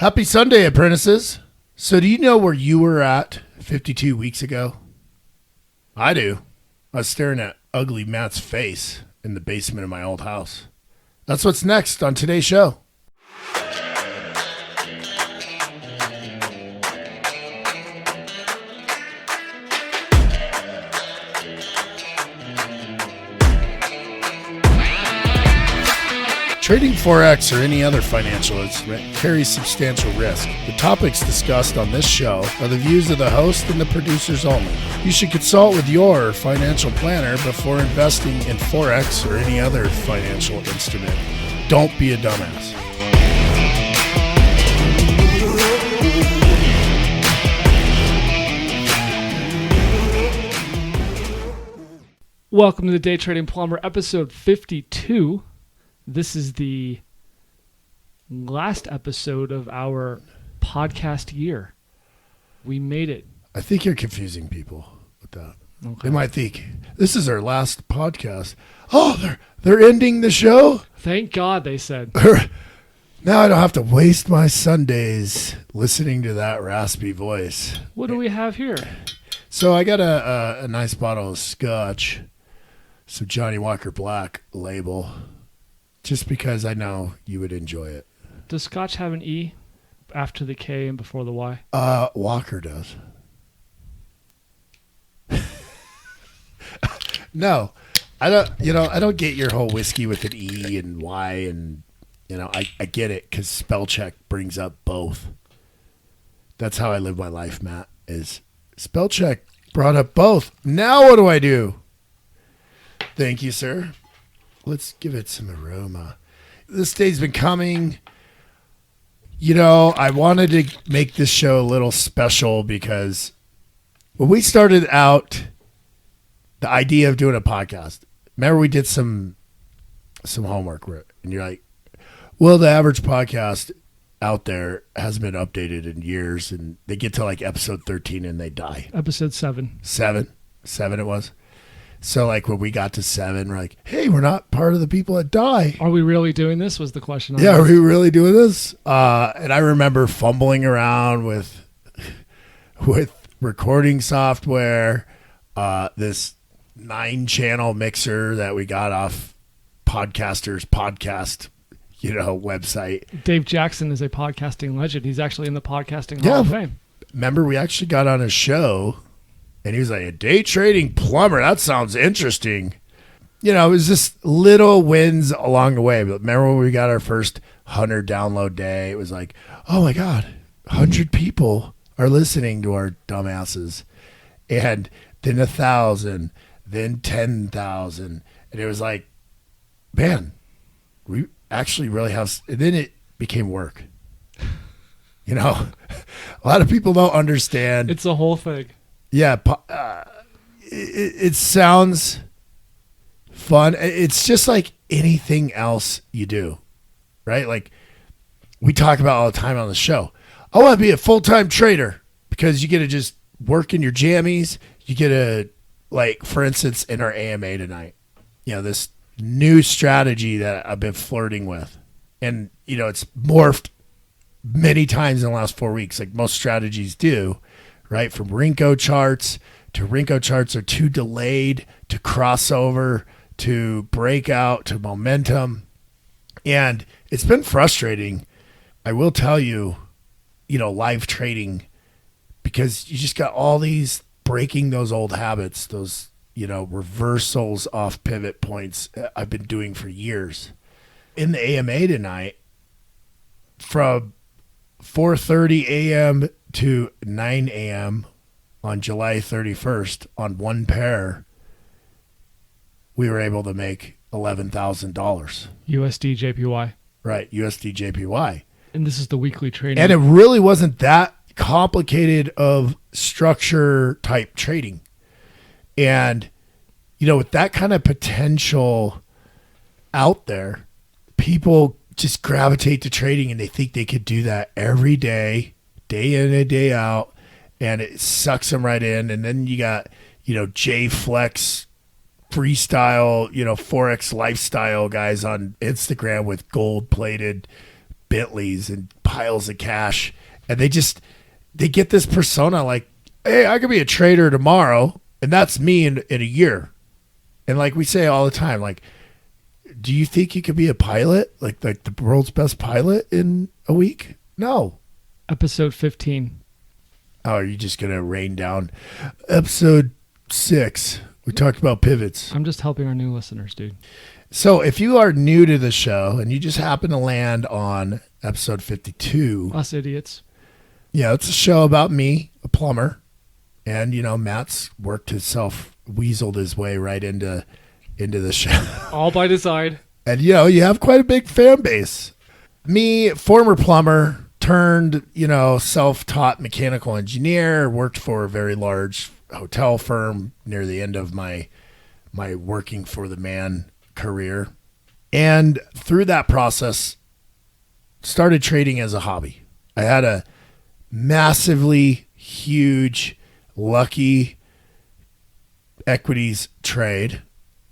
Happy Sunday, apprentices. So do you know where you were at 52 weeks ago? I do. I was staring at ugly Matt's face in the basement of my old house. That's what's next on today's show. Trading Forex or any other financial instrument carries substantial risk. The topics discussed on this show are the views of the host and the producers only. You should consult with your financial planner before investing in Forex or any other financial instrument. Don't be a dumbass. Welcome to the Day Trading Plumber, episode 52. This is the last episode of our podcast year. We made it. I think you're confusing people with that. Okay. They might think, this is our last podcast. Oh, they're ending the show? Thank God, they said. Now I don't have to waste my Sundays listening to that raspy voice. What do we have here? So I got a nice bottle of scotch, some Johnny Walker Black label, just because I know you would enjoy it. Does scotch have an E after the K and before the Y? Walker does. No, I don't. I don't get your whole whiskey with an E and Y, and I get it because spell check brings up both. That's how I live my life, Matt. Is spell check brought up both? Now what do I do? Thank you, sir. Let's give it some aroma. This day's been coming. I wanted to make this show a little special because when we started out, the idea of doing a podcast, remember we did some homework, and you're like, well, the average podcast out there hasn't been updated in years, and they get to like episode 13 and they die. Episode 7. 7 it was. So like when we got to 7, we're like, hey, we're not part of the people that die. Are we really doing this was the question. Yeah, are we really doing this? And I remember fumbling around with recording software, this 9-channel mixer that we got off Podcaster's podcast, website. Dave Jackson is a podcasting legend. He's actually in the podcasting Hall of Fame. Remember, we actually got on a show, and he was like, a day trading plumber. That sounds interesting. It was just little wins along the way. But remember when we got our first 100 download day? It was like, oh my God, 100 people are listening to our dumbasses. And then 1,000, then 10,000. And it was like, man, we actually really have. And then it became work. A lot of people don't understand. It's a whole thing. Yeah, it sounds fun. It's just like anything else you do, right? Like we talk about all the time on the show. I want to be a full-time trader because you get to just work in your jammies. You get to, like, for instance, in our AMA tonight, this new strategy that I've been flirting with. And, it's morphed many times in the last 4 weeks, like most strategies do. Right, from Rinko charts to Rinko charts are too delayed to crossover to breakout to momentum, and it's been frustrating. I will tell you, live trading, because you just got all these breaking those old habits, those reversals off pivot points I've been doing for years. In the AMA tonight, from 4:30 a.m. to 9 a.m. on July 31st on one pair, we were able to make $11,000. USD JPY. Right, USD JPY. And this is the weekly trading. And it really wasn't that complicated of structure type trading. And, with that kind of potential out there, people just gravitate to trading and they think they could do that every day, day in and day out, and it sucks them right in. And then you got, J Flex freestyle, Forex lifestyle guys on Instagram with gold plated Bentleys and piles of cash. And they get this persona like, hey, I could be a trader tomorrow. And that's me in a year. And like we say all the time, like, do you think you could be a pilot? Like the world's best pilot in a week? No. Episode 15. Oh, are you just going to rain down? Episode 6. We talked about pivots. I'm just helping our new listeners, dude. So if you are new to the show and you just happen to land on episode 52. Us idiots. Yeah, it's a show about me, a plumber. And, Matt's worked himself, weaseled his way right into the show. All by design. And, you have quite a big fan base. Me, former plumber, turned, self-taught mechanical engineer, worked for a very large hotel firm near the end of my working for the man career. And through that process, started trading as a hobby. I had a massively huge, lucky equities trade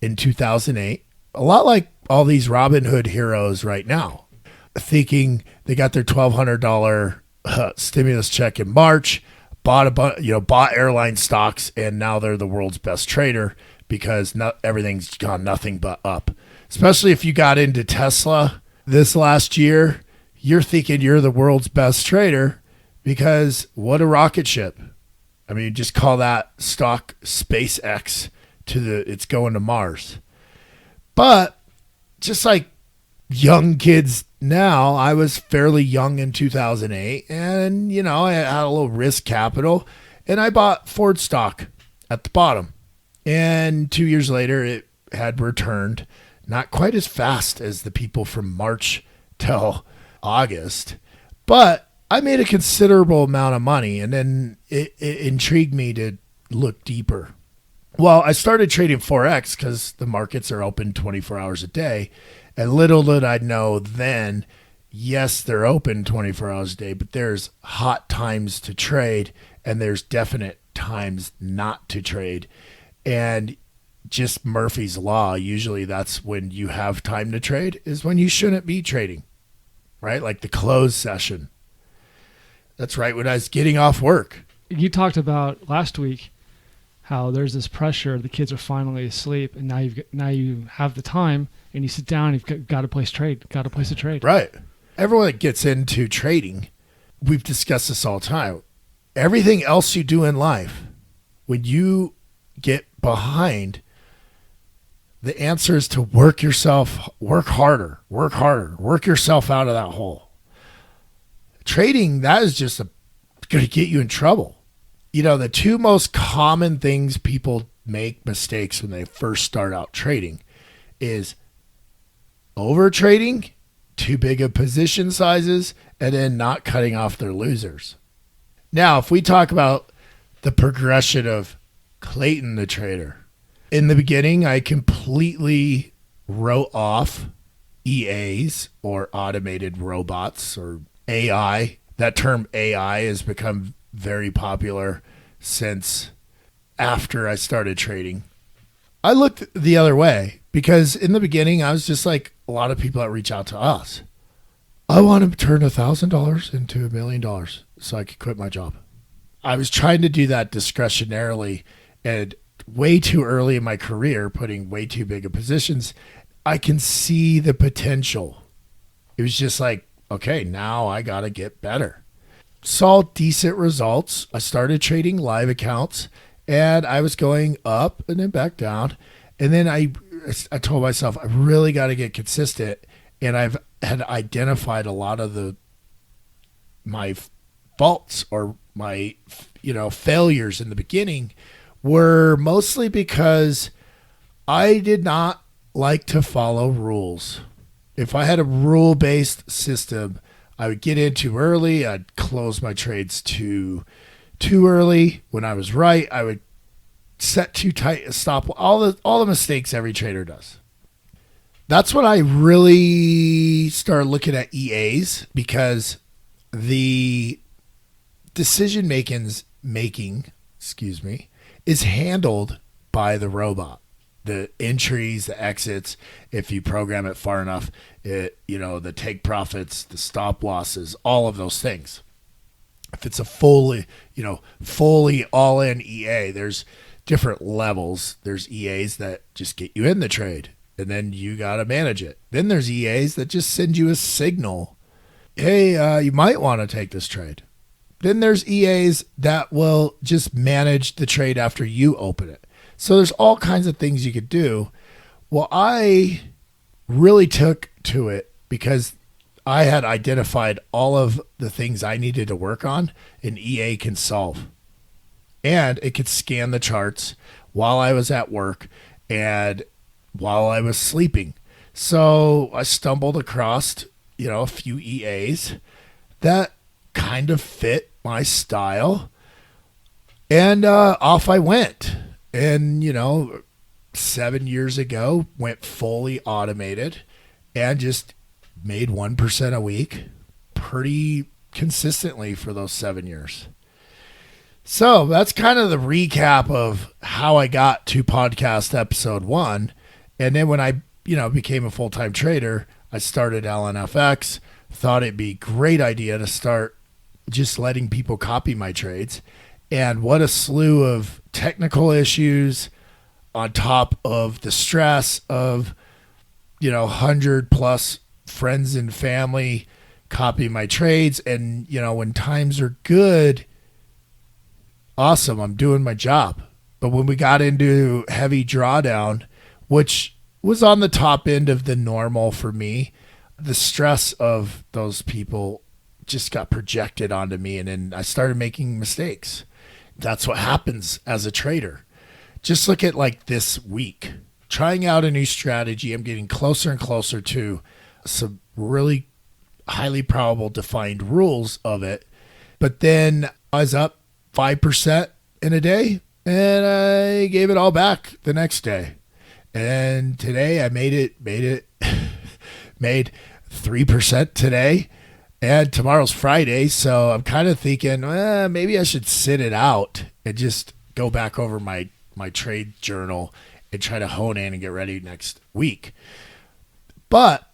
in 2008. A lot like all these Robin Hood heroes right now, thinking they got their $1,200 stimulus check in March, bought airline stocks, and now they're the world's best trader because everything's gone nothing but up. Especially if you got into Tesla this last year, you're thinking you're the world's best trader because what a rocket ship. I mean, just call that stock SpaceX it's going to Mars. But just like young kids now, I was fairly young in 2008 and, I had a little risk capital and I bought Ford stock at the bottom. And 2 years later, it had returned, not quite as fast as the people from March till August, but I made a considerable amount of money, and then it intrigued me to look deeper. Well, I started trading Forex because the markets are open 24 hours a day, and little did I know then, yes, they're open 24 hours a day, but there's hot times to trade, and there's definite times not to trade. And just Murphy's Law, usually that's when you have time to trade, is when you shouldn't be trading, right? Like the close session. That's right when I was getting off work. You talked about last week how there's this pressure. The kids are finally asleep, and now you have the time, and you sit down. And you've got to place trade. Got to place a trade. Right. Everyone that gets into trading, we've discussed this all the time. Everything else you do in life, when you get behind, the answer is to work harder, work yourself out of that hole. Trading, that is just going to get you in trouble. The two most common things people make mistakes when they first start out trading is over trading, too big of position sizes, and then not cutting off their losers. Now, if we talk about the progression of Clayton the trader, in the beginning, I completely wrote off EAs or automated robots or AI. That term AI has become very popular since after I started trading. I looked the other way because in the beginning, I was just like a lot of people that reach out to us. I want to turn $1,000 into $1 million so I could quit my job. I was trying to do that discretionarily and way too early in my career, putting way too big of positions. I can see the potential. It was just like, okay, now I got to get better. Saw decent results. I started trading live accounts and I was going up and then back down. And then I told myself, I really got to get consistent. And I've had identified a lot of my faults or my, failures in the beginning were mostly because I did not like to follow rules. If I had a rule-based system, I would get in too early. I'd close my trades too early. When I was right, I would set too tight a stop. All the mistakes every trader does. That's when I really started looking at EAs because the decision making is handled by the robot. the entries, the exits, if you program it far enough, the take profits, the stop losses, all of those things. If it's a fully all in EA, there's different levels. There's EAs that just get you in the trade and then you got to manage it. Then there's EAs that just send you a signal. Hey, you might want to take this trade. Then there's EAs that will just manage the trade after you open it. So there's all kinds of things you could do. Well, I really took to it because I had identified all of the things I needed to work on, and EA can solve. And it could scan the charts while I was at work and while I was sleeping. So I stumbled across, a few EAs that kind of fit my style. And off I went. And, 7 years ago, went fully automated and just made 1% a week pretty consistently for those 7 years. So that's kind of the recap of how I got to podcast episode 1. And then when I, became a full-time trader, I started AllenFX, thought it'd be a great idea to start just letting people copy my trades. And what a slew of technical issues on top of the stress of, 100 plus friends and family copy my trades. And, when times are good, awesome, I'm doing my job. But when we got into heavy drawdown, which was on the top end of the normal for me, the stress of those people just got projected onto me. And then I started making mistakes. That's what happens as a trader. Just look at like this week, trying out a new strategy. I'm getting closer and closer to some really highly probable defined rules of it. But then I was up 5% in a day and I gave it all back the next day. And today I made 3% today. And tomorrow's Friday, so I'm kind of thinking, maybe I should sit it out and just go back over my trade journal and try to hone in and get ready next week. But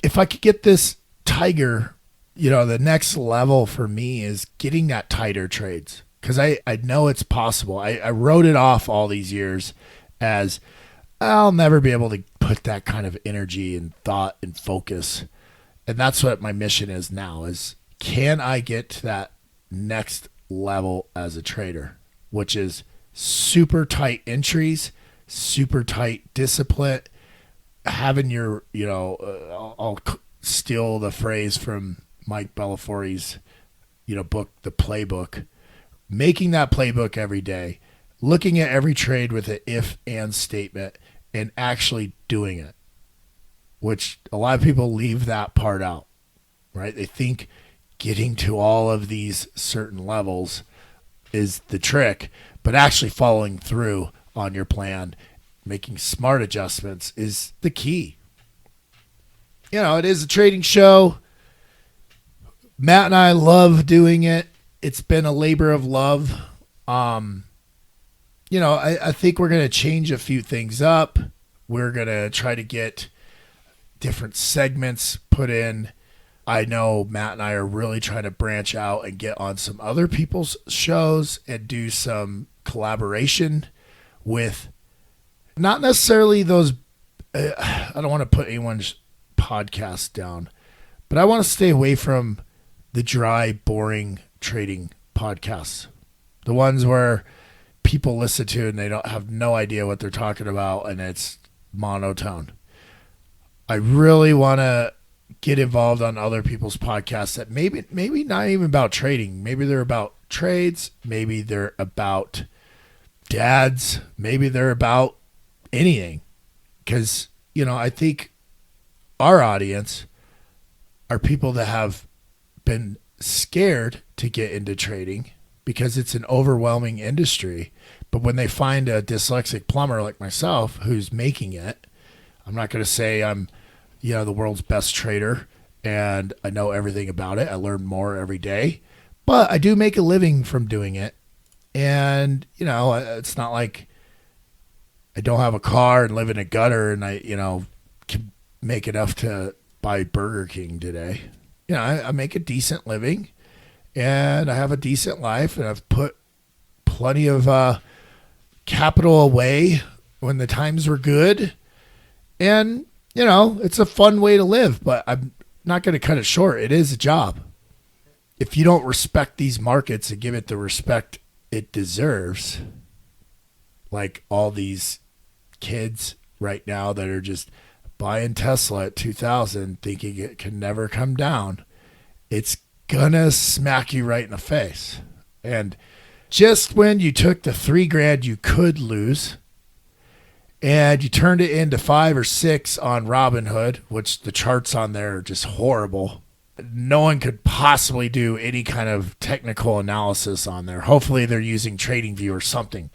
if I could get this tiger, the next level for me is getting that tighter trades because I know it's possible. I wrote it off all these years as I'll never be able to put that kind of energy and thought and focus. And that's what my mission is now is can I get to that next level as a trader, which is super tight entries, super tight discipline, having your, I'll steal the phrase from Mike Bellafore's, book, The Playbook, making that playbook every day, looking at every trade with an if and statement and actually doing it. Which a lot of people leave that part out, right? They think getting to all of these certain levels is the trick, but actually following through on your plan, making smart adjustments is the key. It is a trading show. Matt and I love doing it. It's been a labor of love. I think we're going to change a few things up. We're going to try to get different segments put in. I know Matt and I are really trying to branch out and get on some other people's shows and do some collaboration with not necessarily those. I don't want to put anyone's podcast down, but I want to stay away from the dry, boring trading podcasts. The ones where people listen to and they don't have no idea what they're talking about and it's monotone. I really want to get involved on other people's podcasts that maybe not even about trading. Maybe they're about trades. Maybe they're about dads. Maybe they're about anything. Because, I think our audience are people that have been scared to get into trading because it's an overwhelming industry. But when they find a dyslexic plumber like myself who's making it, I'm not going to say I'm the world's best trader and I know everything about it. I learn more every day, but I do make a living from doing it. And, it's not like I don't have a car and live in a gutter and I, can make enough to buy Burger King today. I make a decent living and I have a decent life and I've put plenty of capital away when the times were good. And, it's a fun way to live, but I'm not going to cut it short. It is a job. If you don't respect these markets and give it the respect it deserves, like all these kids right now that are just buying Tesla at 2,000 thinking it can never come down, it's gonna smack you right in the face. And just when you took the $3,000 you could lose and you turned it into 5 or 6 on Robinhood, which the charts on there are just horrible. No one could possibly do any kind of technical analysis on there. Hopefully they're using TradingView or something.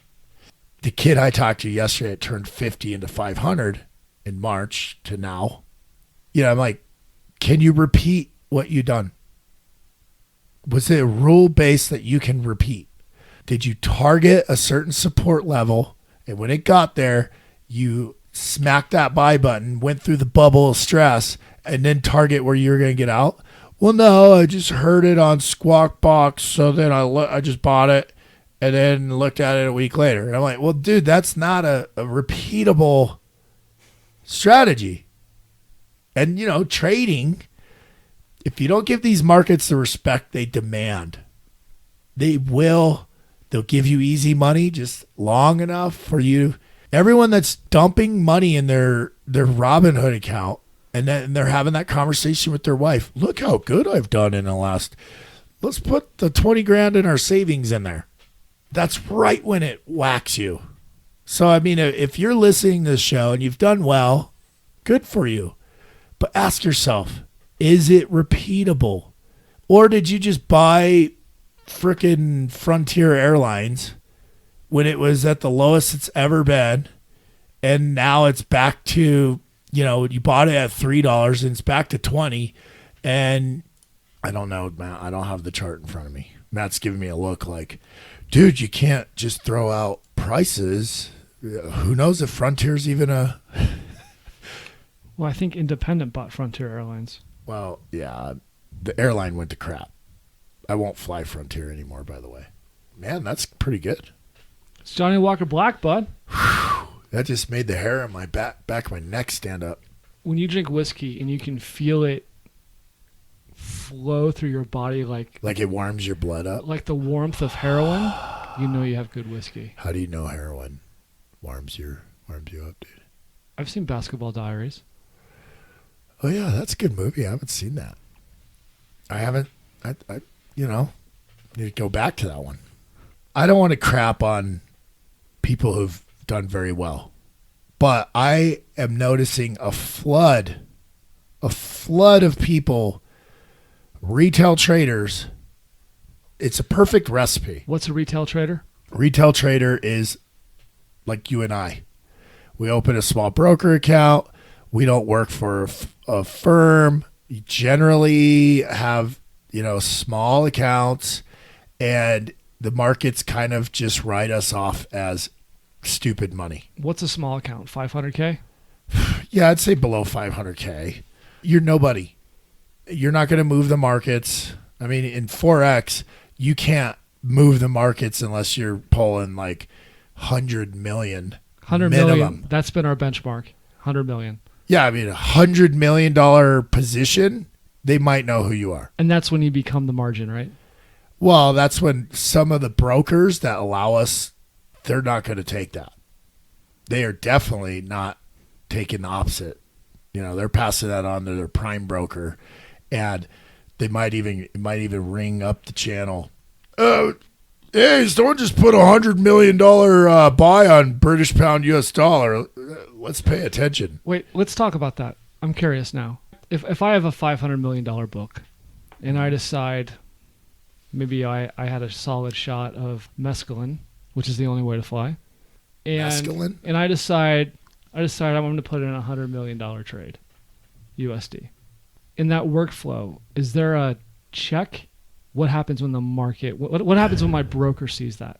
The kid I talked to yesterday, it turned 50 into 500 in March to now. I'm like, can you repeat what you done? Was it a rule base that you can repeat? Did you target a certain support level? And when it got there, you smacked that buy button, went through the bubble of stress, and then target where you're going to get out? Well, no, I just heard it on Squawk Box, so then I just bought it and then looked at it a week later. And I'm like, well, dude, that's not a repeatable strategy. And, trading, if you don't give these markets the respect they demand, they'll give you easy money just long enough for you. Everyone that's dumping money in their Robinhood account, and then they're having that conversation with their wife. Look how good I've done in the last. Let's put the $20,000 in our savings in there. That's right when it whacks you. So, if you're listening to this show and you've done well, good for you. But ask yourself, is it repeatable? Or did you just buy frickin' Frontier Airlines when it was at the lowest it's ever been, and now it's back to, you bought it at $3 and it's back to 20, and I don't know, Matt. I don't have the chart in front of me. Matt's giving me a look like, dude, you can't just throw out prices. Who knows if Frontier's even a... Well, I think Independent bought Frontier Airlines. Well, yeah, the airline went to crap. I won't fly Frontier anymore, by the way. Man, that's pretty good. It's Johnny Walker Black, bud. That just made the hair on my back of my neck stand up. When you drink whiskey and you can feel it flow through your body like it warms your blood up? Like the warmth of heroin, you know you have good whiskey. How do you know heroin warms you up, dude? I've seen Basketball Diaries. Oh, yeah, that's a good movie. I haven't seen that. I haven't, need to go back to that one. I don't want to crap on people who've done very well, but I am noticing a flood of people, retail traders. It's a perfect recipe. What's a retail trader? Retail trader is like you and I. We open a small broker account. We don't work for a firm. You generally have, small accounts, and the markets kind of just write us off as stupid money. What's a small account? 500K? Yeah, I'd say below 500K. You're nobody. You're not going to move the markets. In Forex, you can't move the markets unless you're pulling like 100 million. 100 minimum. million. That's been our benchmark. 100 million. Yeah, $100 million position, they might know who you are. And that's when you become the margin, right? Well, that's when some of the brokers that allow us, they're not going to take that. They are definitely not taking the opposite. They're passing that on to their prime broker, and they might even ring up the channel. Hey, someone just put $100 million buy on British pound US dollar. Let's pay attention. Wait, let's talk about that. I'm curious now. If I have a $500 million book and I decide maybe I had a solid shot of mescaline, which is the only way to fly. Mescaline? And I decide I'm going to put in a $100 million trade, USD. In that workflow, is there a check? What happens when the market, what happens when my broker sees that?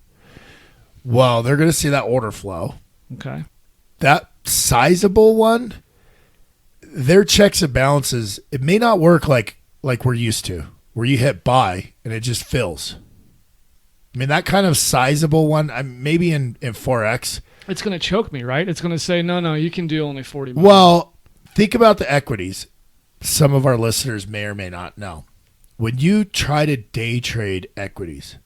Well, they're going to see that order flow. Okay. that sizable one, their checks and balances, it may not work like we're used to, where you hit buy and it just fills. I mean, that kind of sizable one, maybe in Forex. It's going to choke me, right? It's going to say, no, you can do only 40 million. Well, think about the equities. Some of our listeners may or may not know. When you try to day trade equities,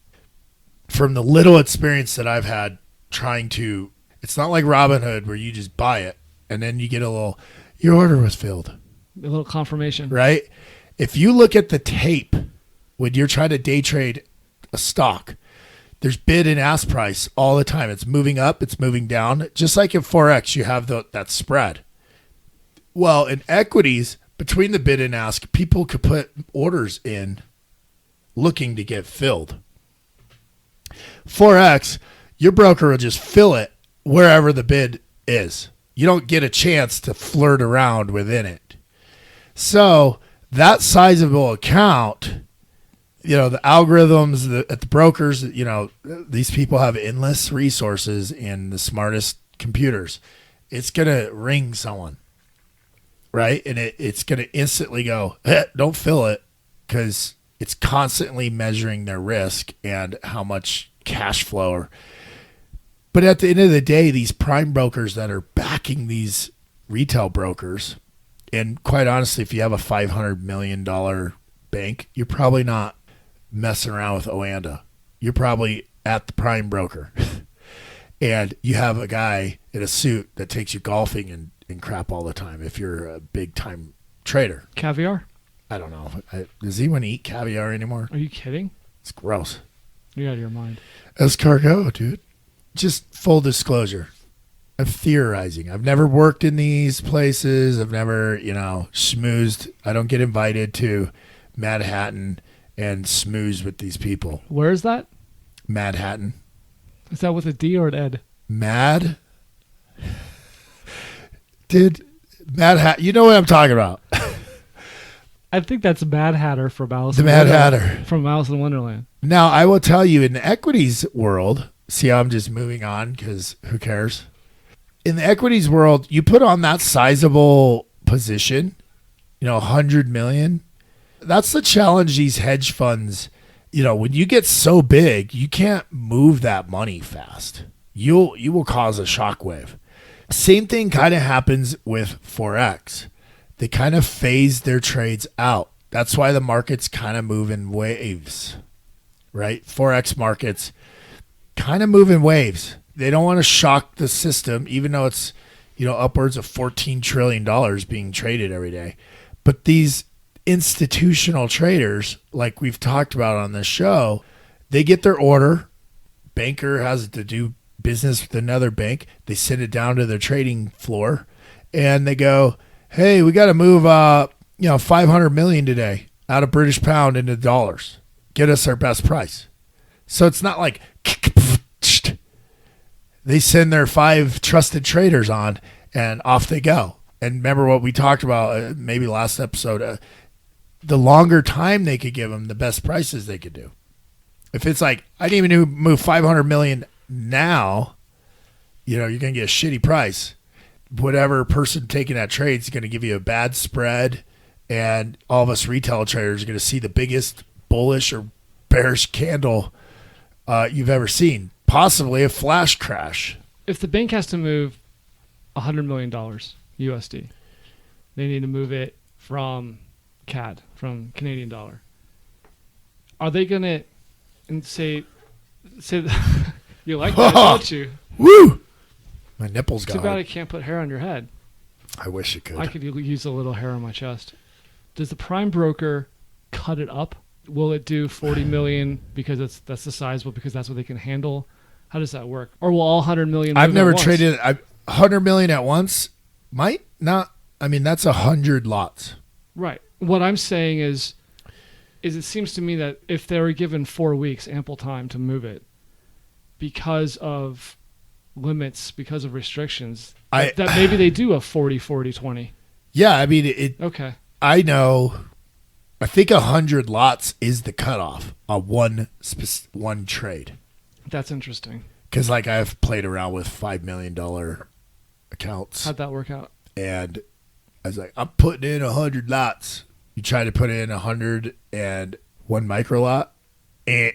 from the little experience that I've had trying to, it's not like Robinhood where you just buy it and then you get your order was filled. A little confirmation. Right? If you look at the tape when you're trying to day trade a stock, there's bid and ask price all the time. It's moving up, it's moving down. Just like in Forex, you have that spread. Well, in equities, between the bid and ask, people could put orders in looking to get filled. Forex, your broker will just fill it wherever the bid is. You don't get a chance to flirt around within it. So that sizable account, the algorithms at the brokers, these people have endless resources and the smartest computers. It's going to ring someone, right? And it's going to instantly go, don't fill it, because it's constantly measuring their risk and how much cash flow. But at the end of the day, these prime brokers that are backing these retail brokers, and quite honestly, if you have a $500 million bank, you're probably not messing around with Oanda. You're probably at the prime broker. And you have a guy in a suit that takes you golfing and crap all the time if you're a big time trader. Caviar? I don't know. Does anyone eat caviar anymore? Are you kidding? It's gross. You're out of your mind. Escargot, dude. Just full disclosure. I'm theorizing. I've never worked in these places. I've never, schmoozed. I don't get invited to Manhattan and smooze with these people. Where is that? Manhattan. Is that with a D or an Ed? Mad? Mad Hat. You know what I'm talking about. I think that's Mad Hatter from Alice. The Mad Hatter. From Alice in Wonderland. Now, I will tell you, in the equities world, see how I'm just moving on because who cares? In the equities world, you put on that sizable position, 100 million. That's the challenge these hedge funds, when you get so big, you can't move that money fast. You will cause a shockwave. Same thing kind of happens with Forex. They kind of phase their trades out. That's why the markets kind of move in waves, right? Forex markets kind of move in waves. They don't want to shock the system, even though it's, upwards of $14 trillion being traded every day. But these institutional traders, like we've talked about on this show, they get their order. Banker has to do business with another bank. They send it down to their trading floor and they go, hey, we got to move, 500 million today out of British pound into dollars. Get us our best price. So it's not like they send their 5 trusted traders on and off they go. And remember what we talked about maybe last episode, the longer time they could give them, the best prices they could do. If it's like, I didn't even move 500 million now, you're going to get a shitty price. Whatever person taking that trade is going to give you a bad spread, and all of us retail traders are going to see the biggest bullish or bearish candle you've ever seen, possibly a flash crash. If the bank has to move $100 million USD, they need to move it from CAD, from Canadian dollar. Are they going to say you like that, don't you? Woo! My nipples got Too bad hard. I can't put hair on your head. I wish it could. I could use a little hair on my chest. Does the prime broker cut it up? Will it do 40 million because that's the sizable because that's what they can handle? How does that work? Or will all 100 million move I've never at once? traded 100 million at once. Might not. I mean, that's 100 lots. Right. What I'm saying is it seems to me that if they were given 4 weeks, ample time to move it, because of limits, because of restrictions, that maybe they do a 40-40-20. Yeah, I mean, Okay. I know. I think 100 lots is the cutoff on one trade. That's interesting. Because I've played around with $5 million accounts. How'd that work out? And I was like, I'm putting in 100 lots. You try to put in 101 micro lot, and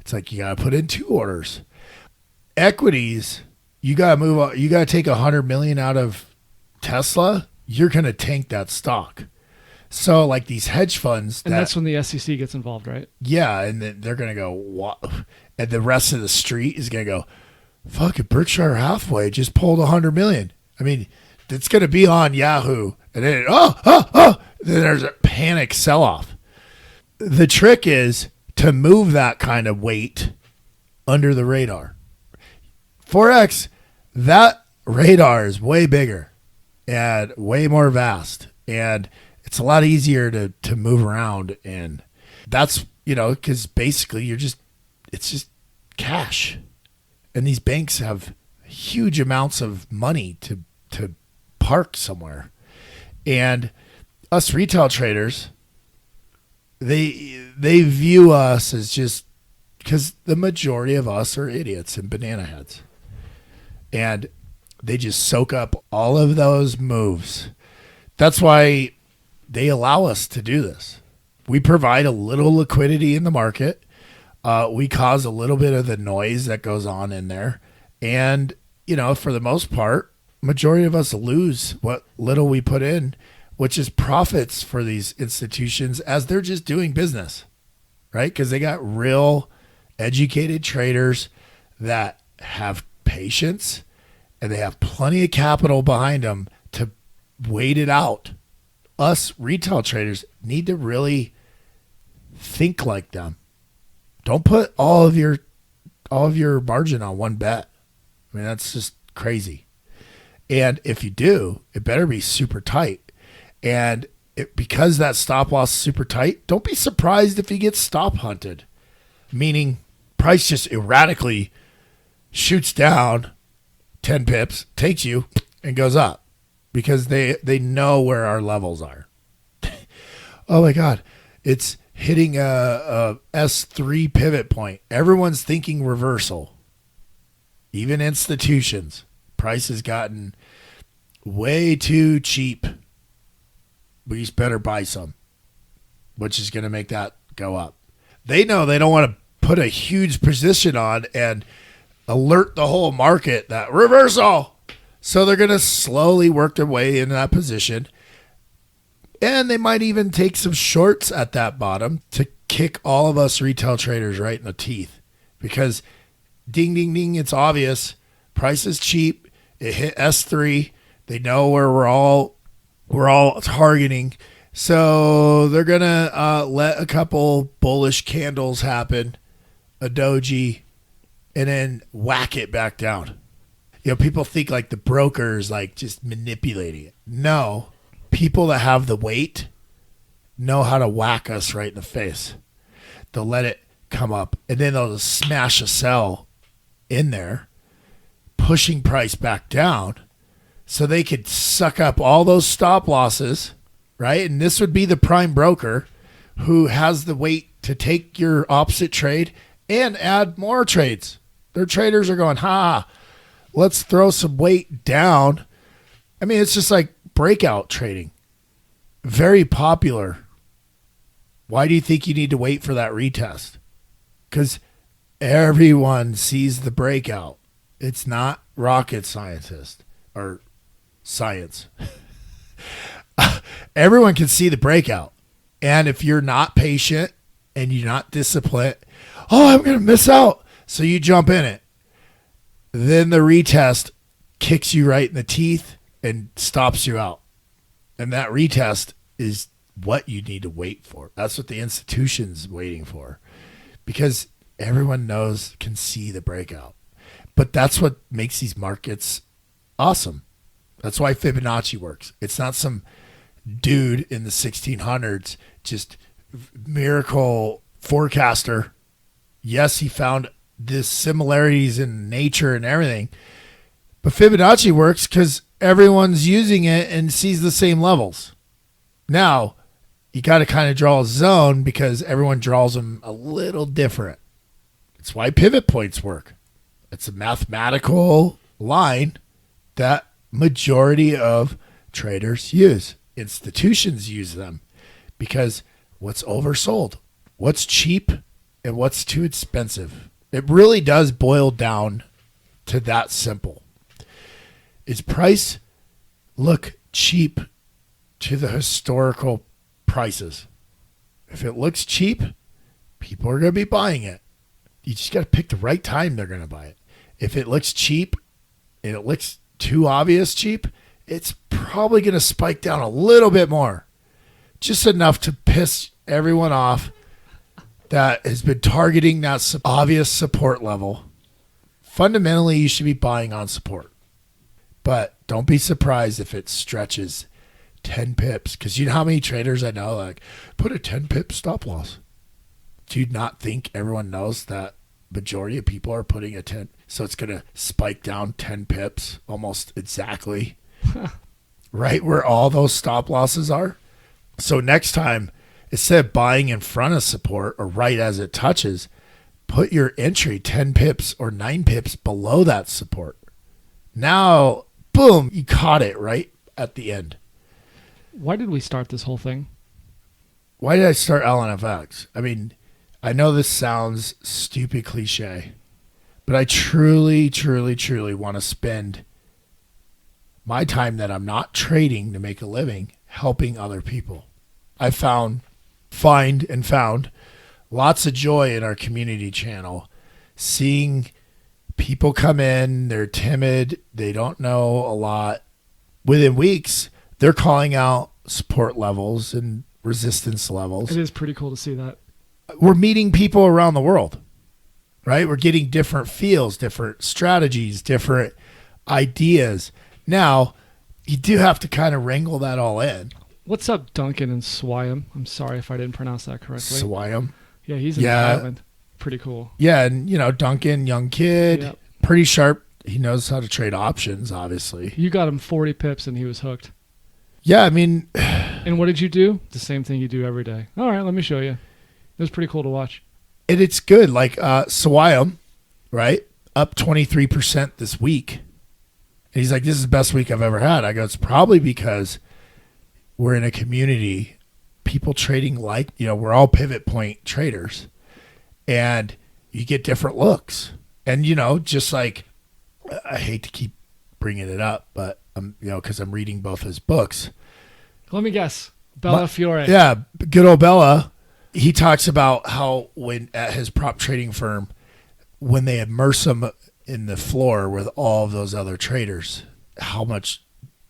it's like you got to put in 2 orders. Equities, you got to move on. You got to take 100 million out of Tesla. You're going to tank that stock. So like these hedge funds. And that's when the SEC gets involved, right? Yeah. And then they're going to go, what? And the rest of the street is going to go, fucking Berkshire Hathaway just pulled 100 million. I mean, it's going to be on Yahoo. And then, then there's a panic sell-off. The trick is to move that kind of weight under the radar. Forex, that radar is way bigger and way more vast. And it's a lot easier to move around. And that's, because basically it's just cash. And these banks have huge amounts of money to park somewhere. And us retail traders, they view us as just, because the majority of us are idiots and banana heads. And they just soak up all of those moves. That's why they allow us to do this. We provide a little liquidity in the market. We cause a little bit of the noise that goes on in there. And, for the most part, majority of us lose what little we put in, which is profits for these institutions as they're just doing business, right? Because they got real educated traders that have patience and they have plenty of capital behind them to wait it out. Us retail traders need to really think like them. Don't put all of your margin on one bet. I mean, that's just crazy. And if you do, it better be super tight. And because that stop loss is super tight, don't be surprised if you get stop hunted. Meaning price just erratically shoots down 10 pips, takes you, and goes up. Because they know where our levels are. Oh my God. It's hitting a S3 pivot point. Everyone's thinking reversal. Even institutions. Price has gotten way too cheap. We just better buy some, which is going to make that go up. They know they don't want to put a huge position on and alert the whole market that reversal. So they're going to slowly work their way into that position. And they might even take some shorts at that bottom to kick all of us retail traders right in the teeth. Because ding, ding, ding, it's obvious. Price is cheap. It hit S3. They know where we're all targeting. So they're going to let a couple bullish candles happen, a doji, and then whack it back down. People think like the brokers like just manipulating it. No, people that have the weight know how to whack us right in the face. They'll let it come up and then they'll just smash a sell in there, pushing price back down so they could suck up all those stop losses, right? And this would be the prime broker who has the weight to take your opposite trade and add more trades. Their traders are going, let's throw some weight down. I mean, it's just like breakout trading. Very popular. Why do you think you need to wait for that retest? Because everyone sees the breakout. It's not rocket scientist or science. Everyone can see the breakout. And if you're not patient and you're not disciplined, I'm going to miss out. So you jump in it. Then the retest kicks you right in the teeth and stops you out. And that retest is what you need to wait for. That's what the institution's waiting for. Because everyone can see the breakout. But that's what makes these markets awesome. That's why Fibonacci works. It's not some dude in the 1600s, just miracle forecaster. Yes, he found the similarities in nature and everything. But Fibonacci works because everyone's using it and sees the same levels. Now, you got to kind of draw a zone because everyone draws them a little different. It's why pivot points work. It's a mathematical line that majority of traders use. Institutions use them because what's oversold, what's cheap, and what's too expensive. It really does boil down to that simple. Is price look cheap to the historical prices? If it looks cheap, people are going to be buying it. You just got to pick the right time they're going to buy it. If it looks cheap and it looks too obvious cheap, it's probably going to spike down a little bit more. Just enough to piss everyone off that has been targeting that obvious support level. Fundamentally, you should be buying on support. But don't be surprised if it stretches 10 pips. Because you know how many traders I know, like, put a 10 pip stop loss. Do you not think everyone knows that majority of people are putting a 10? So it's going to spike down 10 pips almost exactly right where all those stop losses are. So next time, instead of buying in front of support or right as it touches, put your entry 10 pips or 9 pips below that support. Now, boom, you caught it right at the end. Why did we start this whole thing? Why did I start AllenFX? I mean, I know this sounds stupid cliche, but I truly, truly, truly want to spend my time that I'm not trading to make a living helping other people. I found lots of joy in our community channel, seeing people come in, they're timid, they don't know a lot. Within weeks, they're calling out support levels and resistance levels. It is pretty cool to see that. We're meeting people around the world, right? We're getting different feels, different strategies, different ideas. Now, you do have to kind of wrangle that all in. What's up, Duncan and Swayam? I'm sorry if I didn't pronounce that correctly. Swayam. Yeah, he's in Thailand. Pretty cool. Yeah, and, Duncan, young kid, Yep. Pretty sharp. He knows how to trade options, obviously. You got him 40 pips and he was hooked. Yeah, I mean... And what did you do? The same thing you do every day. All right, let me show you. It was pretty cool to watch. And it's good. Like Swayam, right? Up 23% this week. And he's like, this is the best week I've ever had. I go, it's probably because we're in a community, people trading like, we're all pivot point traders. And you get different looks. And, just like, I hate to keep bringing it up, but, because I'm reading both his books. Let me guess. Bella Fiore. Yeah, good old Bella. He talks about how when at his prop trading firm, when they immerse him in the floor with all of those other traders, how much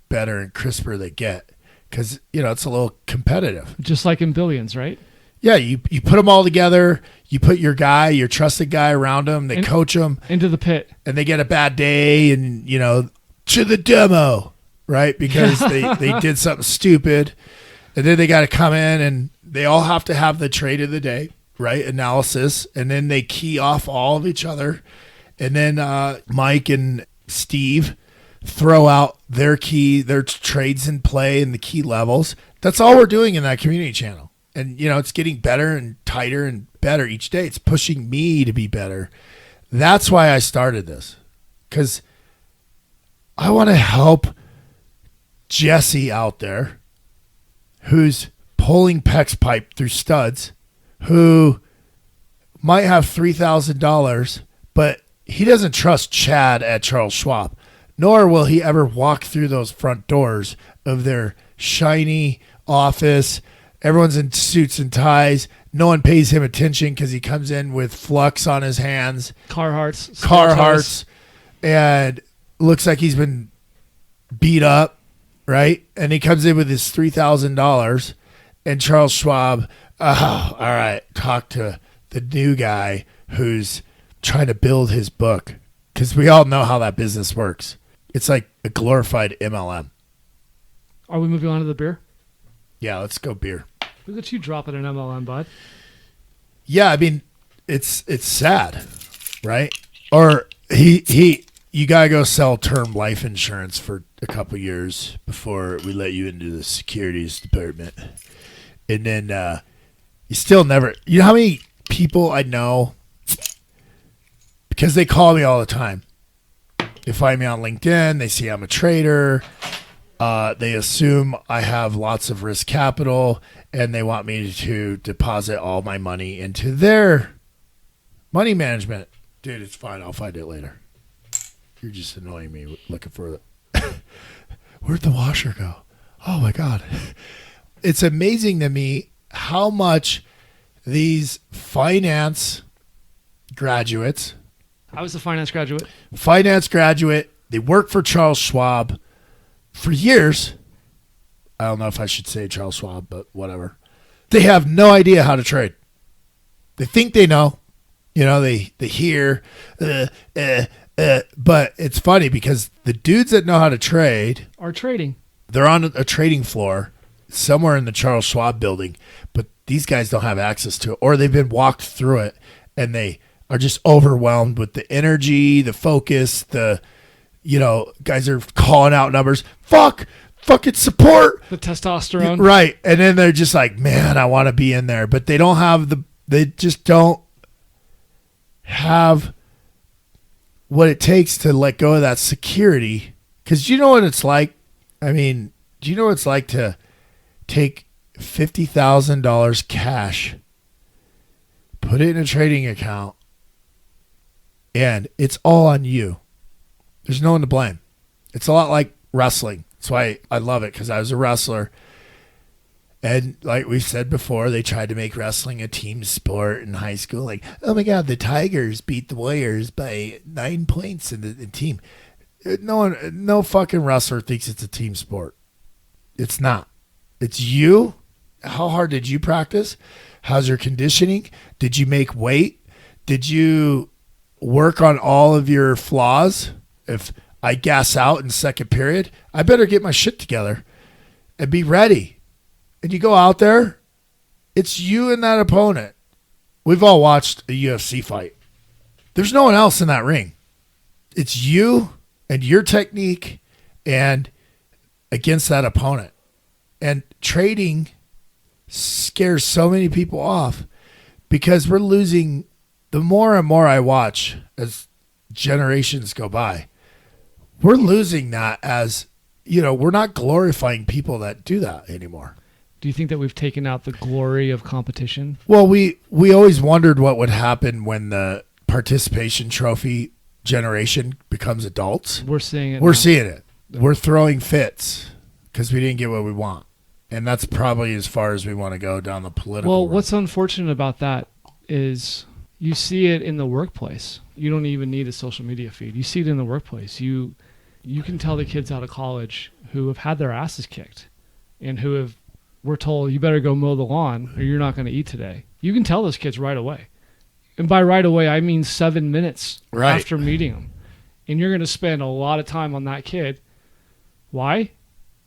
better and crisper they get. Because, it's a little competitive. Just like in Billions, right? Yeah, you put them all together. You put your guy, your trusted guy around them. They coach them. Into the pit. And they get a bad day and, to the demo, right? Because they did something stupid. And then they got to come in and they all have to have the trade of the day, right? Analysis. And then they key off all of each other. And then Mike and Steve throw out their trades in play and the key levels. That's all we're doing in that community channel. And, it's getting better and tighter and better each day. It's pushing me to be better. That's why I started this. Because I want to help Jesse out there who's pulling PEX pipe through studs, who might have $3,000, but he doesn't trust Chad at Charles Schwab, nor will he ever walk through those front doors of their shiny office. Everyone's in suits and ties. No one pays him attention because he comes in with flux on his hands. Carhartts. And looks like he's been beat up, right? And he comes in with his $3,000. And Charles Schwab, all right, talk to the new guy who's trying to build his book. Because we all know how that business works. It's like a glorified MLM. Are we moving on to the beer? Yeah, let's go beer. Look at you dropping an MLM, bud. Yeah, I mean, it's sad, right? Or you gotta go sell term life insurance for a couple years before we let you into the securities department, and then you still never. You know how many people I know, because they call me all the time, They find me on LinkedIn. They see I'm a trader. They assume I have lots of risk capital, and they want me to deposit all my money into their money management. Dude, it's fine. I'll find it later. You're just annoying me looking for it. Where'd the washer go? Oh, my God. It's amazing to me how much these finance graduates. I was a finance graduate. They work for Charles Schwab for years. I don't know if I should say Charles Schwab, but whatever. They have no idea how to trade. They think they know. You know, they hear, but it's funny because the dudes that know how to trade are trading. They're on a trading floor somewhere in the Charles Schwab building, but these guys don't have access to it, or they've been walked through it, and they are just overwhelmed with the energy, the focus, guys are calling out numbers. Fucking support. The testosterone. Right. And then they're just like, man, I want to be in there. But they just don't have what it takes to let go of that security. Because you know what it's like? I mean, do you know what it's like to take $50,000 cash, put it in a trading account, and it's all on you? There's no one to blame. It's a lot like wrestling. That's why I love it, because I was a wrestler. And like we said before, they tried to make wrestling a team sport in high school. Like, oh my God, the Tigers beat the Warriors by 9 points in the team. No fucking wrestler thinks it's a team sport. It's not. It's you. How hard did you practice? How's your conditioning? Did you make weight? Did you work on all of your flaws? If I gas out in second period, I better get my shit together and be ready. And you go out there, it's you and that opponent. We've all watched a UFC fight. There's no one else in that ring. It's you and your technique and against that opponent. And trading scares so many people off because we're losing. The more and more I watch as generations go by, we're losing that as, we're not glorifying people that do that anymore. Do you think that we've taken out the glory of competition? Well, we always wondered what would happen when the participation trophy generation becomes adults. We're seeing it. We're throwing fits because we didn't get what we want. And that's probably as far as we want to go down the political road. What's unfortunate about that is you see it in the workplace. You don't even need a social media feed. You see it in the workplace. You can tell the kids out of college who have had their asses kicked and we're told, you better go mow the lawn or you're not going to eat today. You can tell those kids right away. And by right away, I mean 7 minutes after meeting them. And you're going to spend a lot of time on that kid. Why?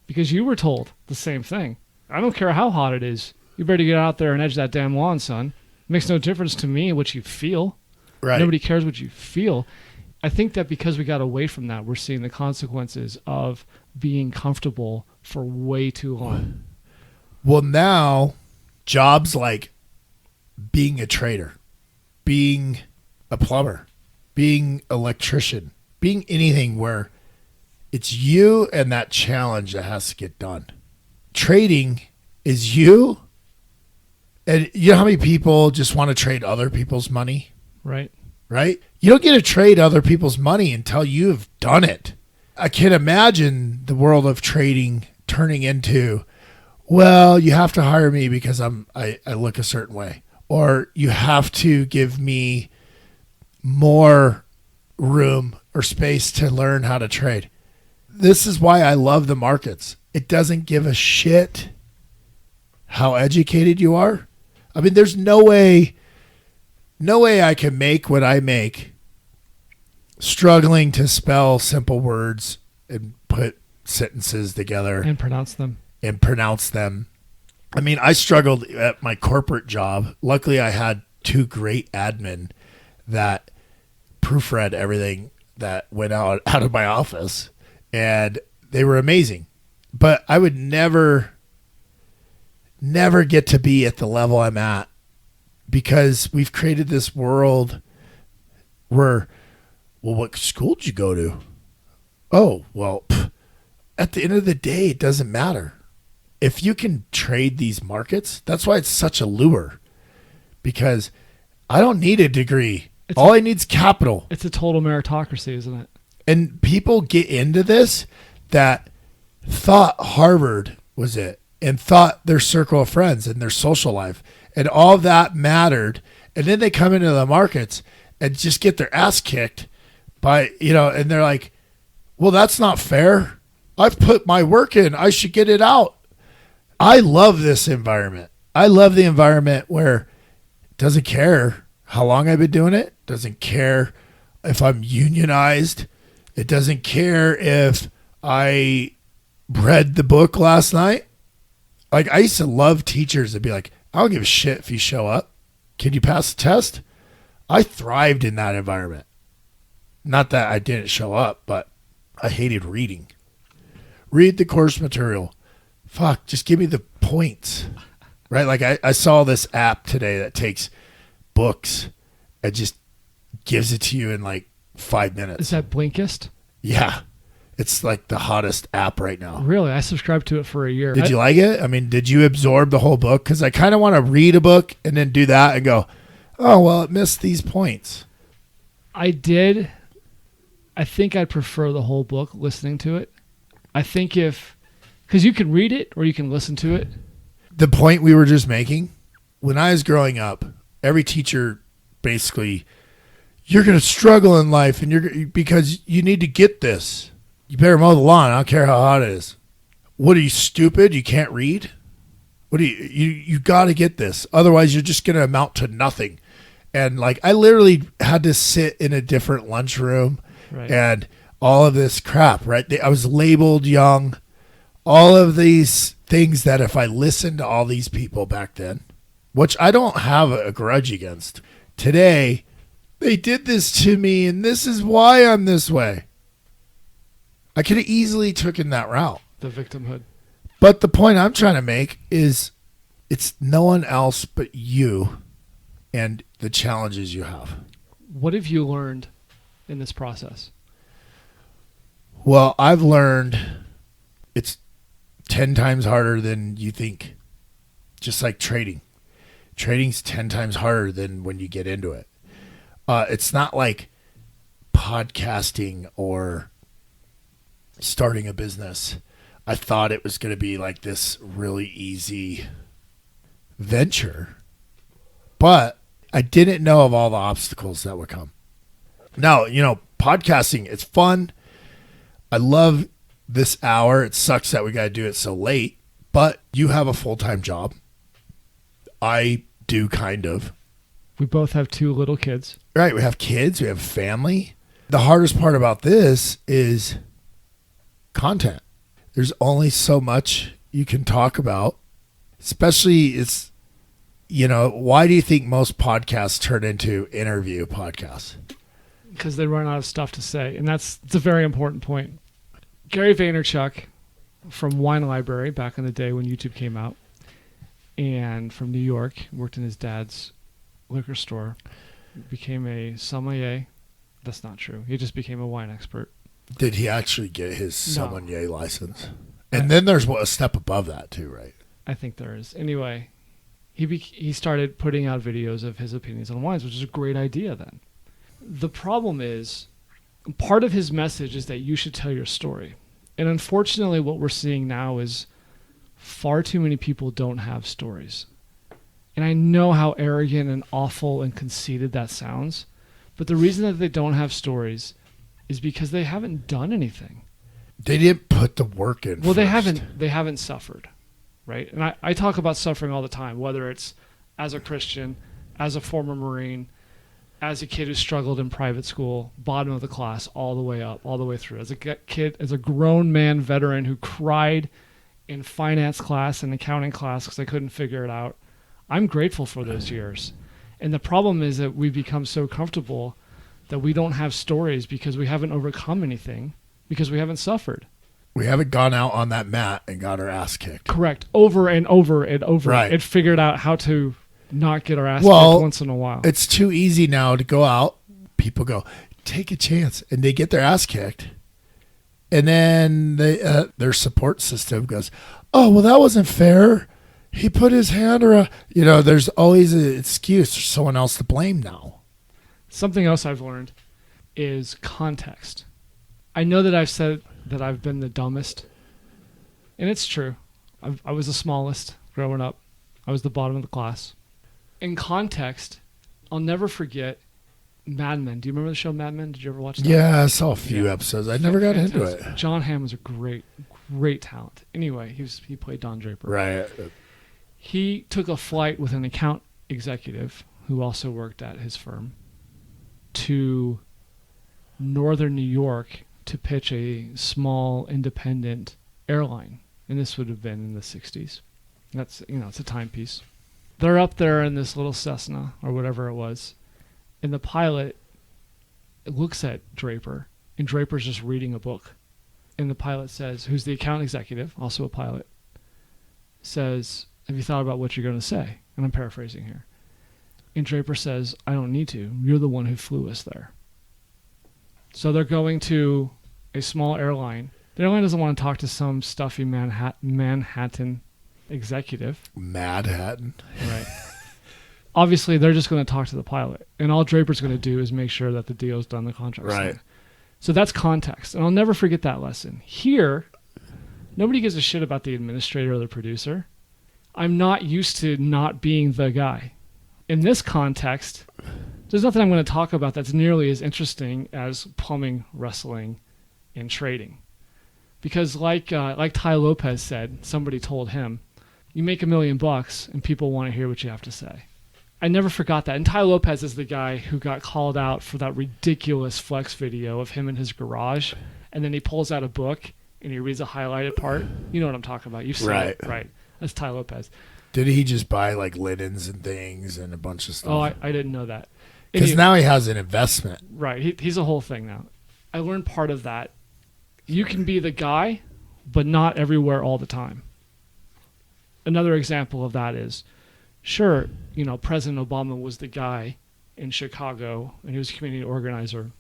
Because you were told the same thing. I don't care how hot it is. You better get out there and edge that damn lawn, son. It makes no difference to me what you feel. Right. Nobody cares what you feel. I think that because we got away from that, we're seeing the consequences of being comfortable for way too long. Well, now jobs like being a trader, being a plumber, being an electrician, being anything where it's you and that challenge that has to get done. Trading is you. And you know how many people just want to trade other people's money? Right. You don't get to trade other people's money until you've done it. I can imagine the world of trading turning into, well, you have to hire me because I look a certain way. Or you have to give me more room or space to learn how to trade. This is why I love the markets. It doesn't give a shit how educated you are. I mean, there's no way I can make what I make struggling to spell simple words and put sentences together. And pronounce them. I mean, I struggled at my corporate job. Luckily, I had two great admin that proofread everything that went out of my office, and they were amazing. But I would never get to be at the level I'm at because we've created this world where, well, what school did you go to? Oh, well, at the end of the day, it doesn't matter. If you can trade these markets, that's why it's such a lure. Because I don't need a degree. All I need is capital. It's a total meritocracy, isn't it? And people get into this that thought Harvard was it and thought their circle of friends and their social life and all that mattered. And then they come into the markets and just get their ass kicked by, and they're like, well, that's not fair. I've put my work in. I should get it out. I love this environment. I love the environment where it doesn't care how long I've been doing it. Doesn't care if I'm unionized. It doesn't care if I read the book last night. Like, I used to love teachers that be like, I don't give a shit if you show up. Can you pass the test? I thrived in that environment. Not that I didn't show up, but I hated reading. Read the course material. Fuck, just give me the points. Right? Like, I saw this app today that takes books and just gives it to you in like 5 minutes. Is that Blinkist? Yeah. It's like the hottest app right now. Really? I subscribed to it for a year. Did you like it? I mean, did you absorb the whole book? Because I kind of want to read a book and then do that and go, oh, well, it missed these points. I did. I think I'd prefer the whole book listening to it. I think because you can read it or you can listen to it. The point we were just making, when I was growing up, every teacher basically, you're going to struggle in life and because you need to get this. You better mow the lawn. I don't care how hot it is. What are you, stupid? You can't read? What are you got to get this. Otherwise, you're just going to amount to nothing. And like, I literally had to sit in a different lunchroom and all of this crap, right? I was labeled young. All of these things that if I listened to all these people back then, which I don't have a grudge against, today, they did this to me and this is why I'm this way. I could have easily taken that route. The victimhood. But the point I'm trying to make is it's no one else but you and the challenges you have. What have you learned in this process? Well, I've learned it's 10 times harder than you think. Just like trading. Trading's 10 times harder than when you get into it. It's not like podcasting or starting a business. I thought it was going to be like this really easy venture, but I didn't know of all the obstacles that would come. Now, podcasting, it's fun. I love this hour. It sucks that we got to do it so late, but you have a full-time job. I do kind of. We both have 2 little kids. Right. We have kids. We have family. The hardest part about this is content. There's only so much you can talk about, especially why do you think most podcasts turn into interview podcasts? Because they run out of stuff to say. And it's a very important point. Gary Vaynerchuk from Wine Library back in the day when YouTube came out and from New York, worked in his dad's liquor store, became a sommelier. That's not true. He just became a wine expert. Did he actually get his sommelier license? And then there's a step above that too, right? I think there is. Anyway, he started putting out videos of his opinions on wines, which is a great idea then. The problem is, part of his message is that you should tell your story. And unfortunately, what we're seeing now is far too many people don't have stories. And I know how arrogant and awful and conceited that sounds, but the reason that they don't have stories is because they haven't done anything. They didn't put the work in. Well, first. they haven't suffered, right? And I talk about suffering all the time, whether it's as a Christian, as a former Marine, as a kid who struggled in private school, bottom of the class, all the way up, all the way through. As a kid, as a grown man veteran who cried in finance class and accounting class because I couldn't figure it out. I'm grateful for those years. And the problem is that we become so comfortable that we don't have stories because we haven't overcome anything, because we haven't suffered. We haven't gone out on that mat and got our ass kicked. Correct. Over and over and over. Right. And figured out how to not get our ass kicked once in a while. It's too easy now to go out. People go, take a chance. And they get their ass kicked. And then their support system goes, oh, well, that wasn't fair. He put his hand around. There's always an excuse for someone else to blame now. Something else I've learned is context. I know that I've said that I've been the dumbest, and it's true. I was the smallest growing up. I was the bottom of the class. In context, I'll never forget Mad Men. Do you remember the show Mad Men? Did you ever watch that? Yeah, I saw a few episodes. I never got into it. John Hamm was a great talent. Anyway, he played Don Draper. Right. He took a flight with an account executive who also worked at his firm to northern New York to pitch a small independent airline. And this would have been in the 60s. That's, it's a timepiece. They're up there in this little Cessna or whatever it was. And the pilot looks at Draper, and Draper's just reading a book. And the pilot says, who's the account executive, also a pilot, says, have you thought about what you're going to say? And I'm paraphrasing here. And Draper says, I don't need to. You're the one who flew us there. So they're going to a small airline. The airline doesn't want to talk to some stuffy Manhattan executive. Manhattan. Right. Obviously, they're just going to talk to the pilot. And all Draper's going to do is make sure that the deal's done, the contract's right. done. So that's context. And I'll never forget that lesson. Here, nobody gives a shit about the administrator or the producer. I'm not used to not being the guy. In this context, there's nothing I'm going to talk about that's nearly as interesting as plumbing, wrestling, and trading. Because like Ty Lopez said, somebody told him, you make $1 million and people want to hear what you have to say. I never forgot that. And Ty Lopez is the guy who got called out for that ridiculous flex video of him in his garage. And then he pulls out a book and he reads a highlighted part. You know what I'm talking about. You've seen it. Right. That's Ty Lopez. Did he just buy like linens and things and a bunch of stuff? Oh, I didn't know that. Because now he has an investment. Right. He's a whole thing now. I learned part of that. You can be the guy, but not everywhere all the time. Another example of that is, sure, President Obama was the guy in Chicago, and he was a community organizer.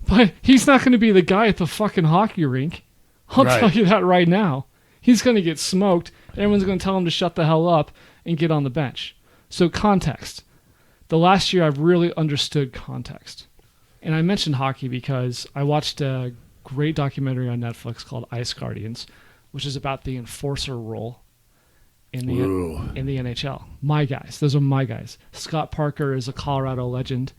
But he's not going to be the guy at the fucking hockey rink. I'll tell you that right now. He's going to get smoked. Everyone's going to tell him to shut the hell up and get on the bench. So context. The last year, I've really understood context. And I mentioned hockey because I watched a great documentary on Netflix called Ice Guardians, which is about the enforcer role in the NHL. My guys. Those are my guys. Scott Parker is a Colorado legend.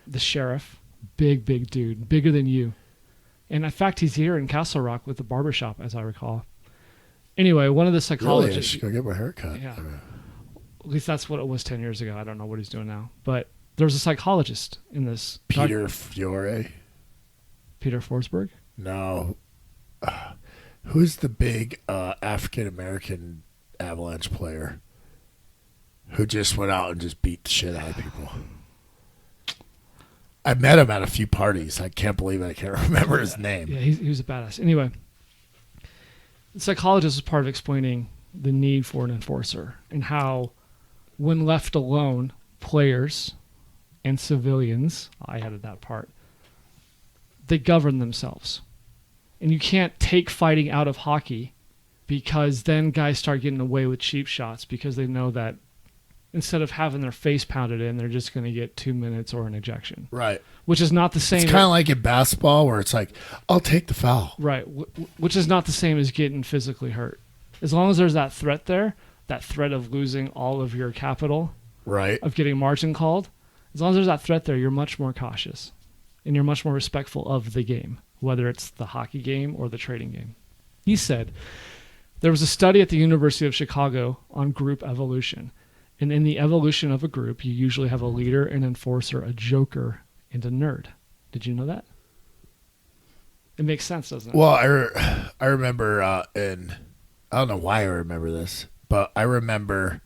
The sheriff. Big dude. Bigger than you. And in fact, he's here in Castle Rock with the barbershop, as I recall. Anyway, one of the psychologists... Really? I should go get my hair cut. Yeah. At least that's what it was 10 years ago. I don't know what he's doing now. But there was a psychologist in this... Peter Fiore? Peter Forsberg? No. Who's the big African-American Avalanche player who just went out and just beat the shit out of people? I met him at a few parties. I can't believe I can't remember his name. Yeah, he was a badass. Anyway, the psychologist was part of explaining the need for an enforcer and how, when left alone, players and civilians, I added that part, they govern themselves. And you can't take fighting out of hockey because then guys start getting away with cheap shots because they know that instead of having their face pounded in, they're just going to get 2 minutes or an ejection. Right. Which is not the same. It's kind of like in basketball where it's like, I'll take the foul. Right. Which is not the same as getting physically hurt. As long as there's that threat there, that threat of losing all of your capital, right, of getting margin called, as long as there's that threat there, you're much more cautious. And you're much more respectful of the game, whether it's the hockey game or the trading game. He said, there was a study at the University of Chicago on group evolution. And in the evolution of a group, you usually have a leader, an enforcer, a joker, and a nerd. Did you know that? It makes sense, doesn't it? Well, I remember, and I don't know why I remember this, but I remember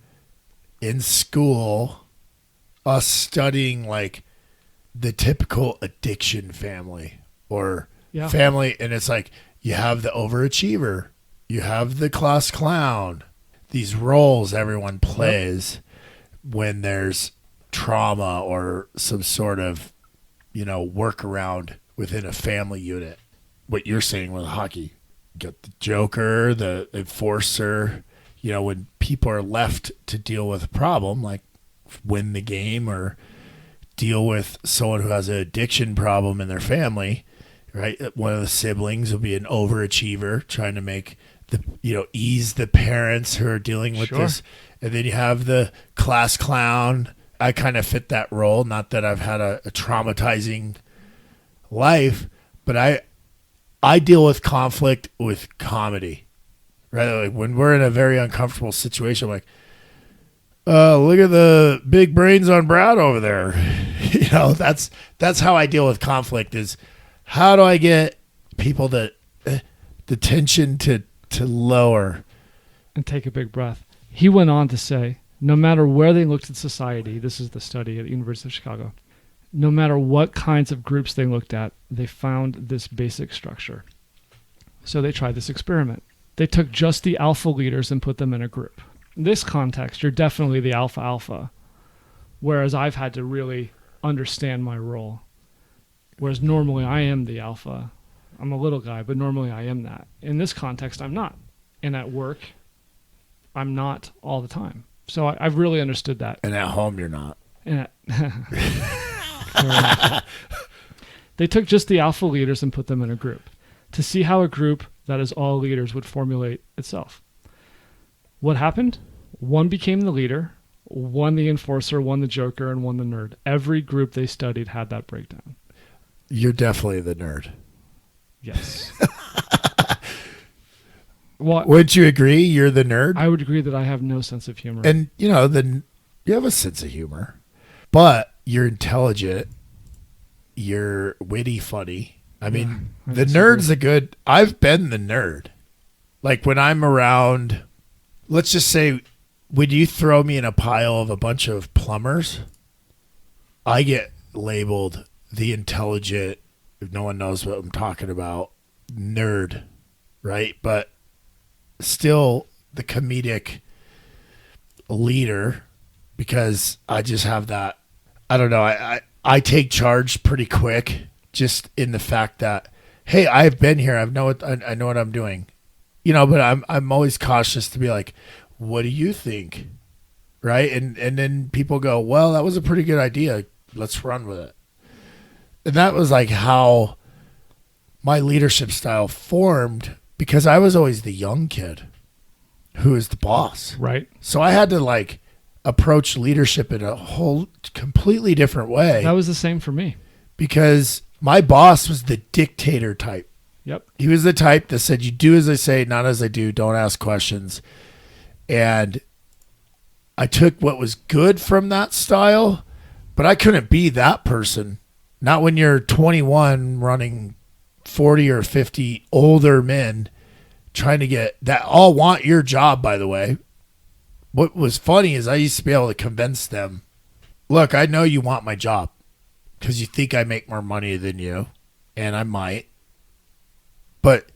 in school us studying like the typical addiction family or family, and it's like you have the overachiever, you have the class clown, these roles everyone plays when there's trauma or some sort of, workaround within a family unit. what you're saying with hockey. You got the joker, the enforcer. You know, when people are left to deal with a problem, like win the game or deal with someone who has an addiction problem in their family, right? One of the siblings will be an overachiever trying to make ease the parents who are dealing with this. And then you have the class clown. I kind of fit that role. Not that I've had a traumatizing life, but I deal with conflict with comedy, right? Like when we're in a very uncomfortable situation, I'm like, look at the big brains on Brad over there. That's how I deal with conflict. Is how do I get people the tension to lower and take a big breath. He went on to say, no matter where they looked at society, this is the study at the University of Chicago, no matter what kinds of groups they looked at, they found this basic structure. So they tried this experiment. They took just the alpha leaders and put them in a group. In this context, you're definitely the alpha, whereas I've had to really understand my role. Whereas normally I am the alpha. I'm a little guy, but normally I am that. In this context, I'm not. And at work, I'm not all the time. So I've really understood that. And at home, you're not. They took just the alpha leaders and put them in a group to see how a group that is all leaders would formulate itself. What happened? One became the leader, one the enforcer, one the joker, and one the nerd. Every group they studied had that breakdown. You're definitely the nerd. Yes. Well, would you agree you're the nerd? I would agree that I have no sense of humor. And, you have a sense of humor, but you're intelligent. You're witty, funny. I mean, the nerd's I've been the nerd. Like when I'm around, let's just say, when you throw me in a pile of a bunch of plumbers, I get labeled the intelligent, if no one knows what I'm talking about, nerd, right? But still the comedic leader, because I just have that, I don't know, I take charge pretty quick, just in the fact that, hey, I've been here, I know what I'm doing, but I'm always cautious to be like, what do you think, right? And then people go, well, that was a pretty good idea, let's run with it. And that was like how my leadership style formed, because I was always the young kid who is the boss. Right. So I had to approach leadership in a whole completely different way. That was the same for me. Because my boss was the dictator type. Yep. He was the type that said, you do as I say, not as I do, don't ask questions. And I took what was good from that style, but I couldn't be that person. Not when you're 21 running 40 or 50 older men trying to get that all want your job, by the way. What was funny is I used to be able to convince them, look, I know you want my job because you think I make more money than you, and I might, but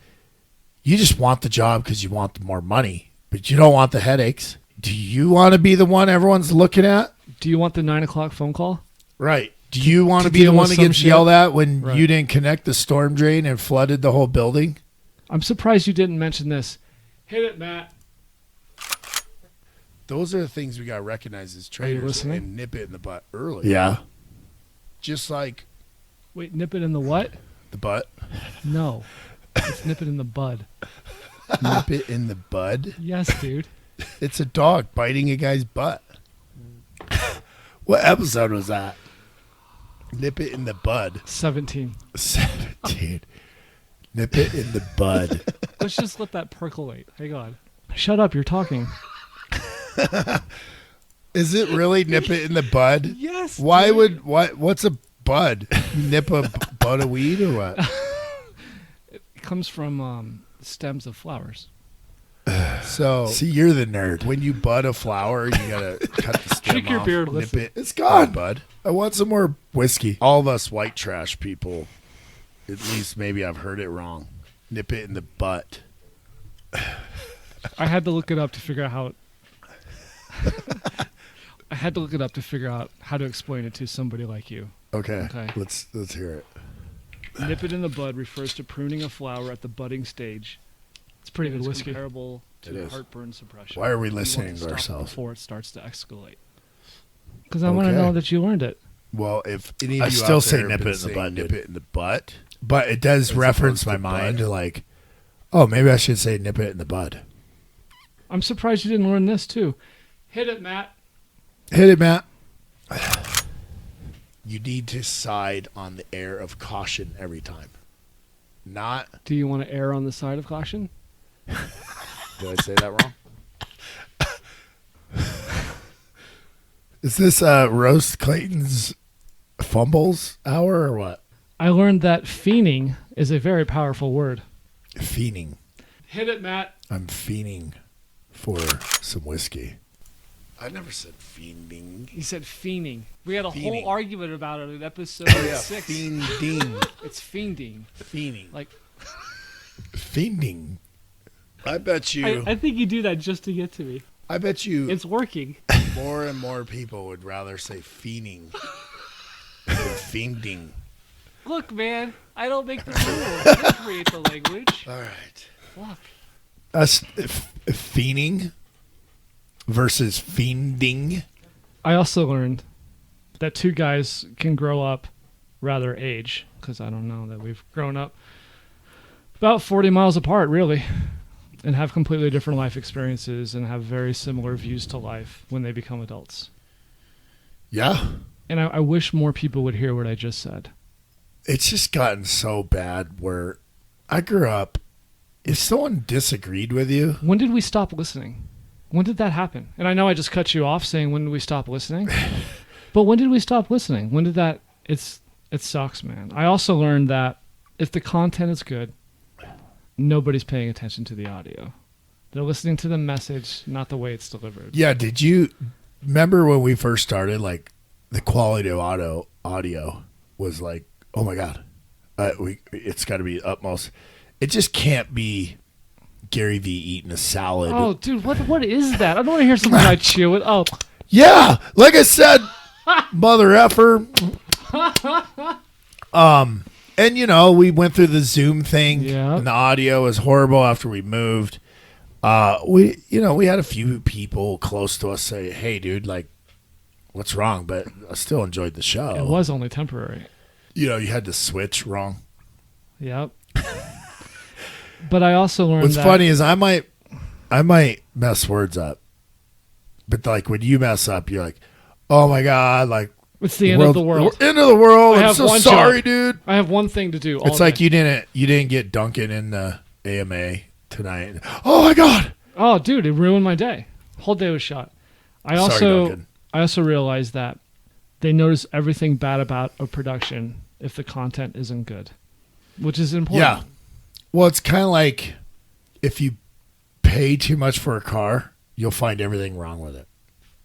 you just want the job because you want the more money, but you don't want the headaches. Do you want to be the one everyone's looking at? Do you want the 9 o'clock phone call? Right. Do you want to be the one that gets yelled at when you didn't connect the storm drain and flooded the whole building? I'm surprised you didn't mention this. Hit it, Matt. Those are the things we got to recognize as traders and nip it in the butt early. Yeah. Just like... Wait, nip it in the what? The butt. No. It's nip it in the bud. Nip it in the bud? Yes, dude. It's a dog biting a guy's butt. What episode was that? Nip it in the bud. 17. Nip it in the bud. Let's just let that percolate. Hang on. Shut up, you're talking. Is it really nip it in the bud? Yes. Why dude. What's a bud? Nip a bud of weed or what? It comes from stems of flowers. So see, you're the nerd. When you bud a flower, you gotta cut the stem Shake your off, beard, nip listen. it. It's gone, bud. I want some more whiskey. All of us white trash people, at least maybe I've heard it wrong. Nip it in the butt. I had to look it up to figure out how. I had to look it up to figure out how to explain it to somebody like you. Okay. Okay. Let's hear it. Nip it in the bud refers to pruning a flower at the budding stage. It's pretty good whiskey. Comparable to heartburn suppression. Why are we You listening want to stop ourselves? before it starts to escalate? Because I want to know that you learned it. Well, if any I of you still out say there nip have it in the been butt, saying dude. nip it in the butt, but it does As reference opposed my to mind bud. to like, oh, maybe I should say nip it in the bud. I'm surprised you didn't learn this too. Hit it, Matt. Hit it, Matt. You need to side on the air of caution every time. Not. Do you want to err on the side of caution? Did I say that wrong? Is this roast Clayton's fumbles hour or what? I learned that fiending is a very powerful word. Fiending. Hit it, Matt. I'm fiending for some whiskey. I never said fiending. He said fiending. We had a Fiending. whole argument about it in episode 6. Fiending. It's fiending. Fiending. Like, Fiending. I bet you. I think you do that just to get to me. I bet you. It's working. More and more people would rather say fiending than fiending. Look, man, I don't make the rules. I create the language. All right. Fuck. Us fiending versus fiending. I also learned that two guys can grow up, rather age, because I don't know that we've grown up about 40 miles apart, really, and have completely different life experiences and have very similar views to life when they become adults. Yeah. And I wish more people would hear what I just said. It's just gotten so bad where I grew up. If someone disagreed with you, When did we stop listening? When did that happen? And I know I just cut you off saying when did we stop listening? But when did we stop listening? When did that... It sucks, man. I also learned that if the content is good, nobody's paying attention to the audio. They're listening to the message, not the way it's delivered. yeah. Did you remember when we first started? Like the quality of audio was like, oh my god, it's got to be utmost. It just can't be Gary Vee eating a salad. Oh, dude, what is that? I don't want to hear something I chew it. Oh, Yeah, like I said, mother effer. And we went through the Zoom thing, Yeah. and the audio was horrible after we moved. We had a few people close to us say, "Hey, dude, like, what's wrong?" But I still enjoyed the show. it was only temporary. You had to switch wrong. Yep. But I also learned What's that... funny is I might mess words up, but like when you mess up, you're like, "Oh my god!" Like It's the end of the world. End of the world. I I'm have so one sorry, job. dude. I have one thing to do. It's like you didn't get Duncan in the AMA tonight. Oh my god! Oh, dude, it ruined my day. Whole day was shot. I Duncan. also realized that they notice everything bad about a production if the content isn't good, which is important. Yeah. Well, it's kind of like if you pay too much for a car, you'll find everything wrong with it.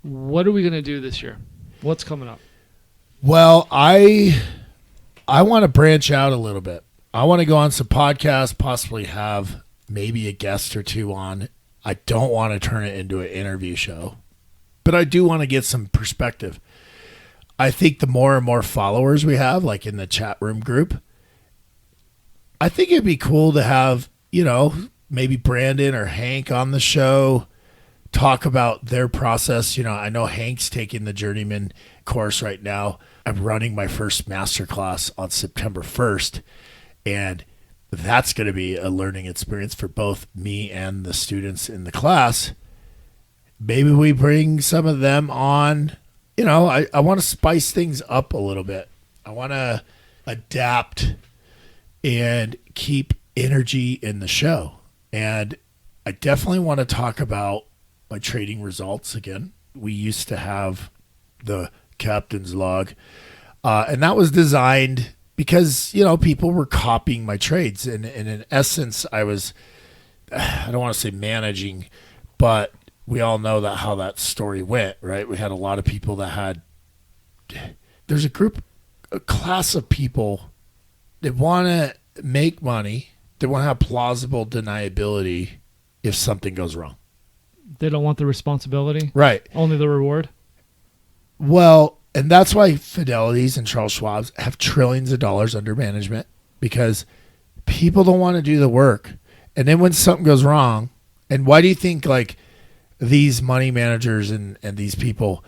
What are we gonna do this year? What's coming up? Well, I want to branch out a little bit. I want to go on some podcasts, possibly have maybe a guest or two on. I don't want to turn it into an interview show, but I do want to get some perspective. I think the more and more followers we have, like in the chat room group, I think it'd be cool to have, maybe Brandon or Hank on the show, talk about their process. I know Hank's taking the journeyman course right now. I'm running my first masterclass on September 1st, and that's going to be a learning experience for both me and the students in the class. Maybe we bring some of them on. I want to spice things up a little bit. I want to adapt and keep energy in the show. And I definitely want to talk about my trading results again. We used to have the captain's log, and that was designed because, people were copying my trades. And in essence, I don't want to say managing, but we all know how that story went, right? We had a lot of people there's a class of people that want to make money. They want to have plausible deniability if something goes wrong. They don't want the responsibility, Right. only the reward. Well, and that's why Fidelity's and Charles Schwab's have trillions of dollars under management. because people don't want to do the work. And then when something goes wrong, and why do you think like these money managers and these people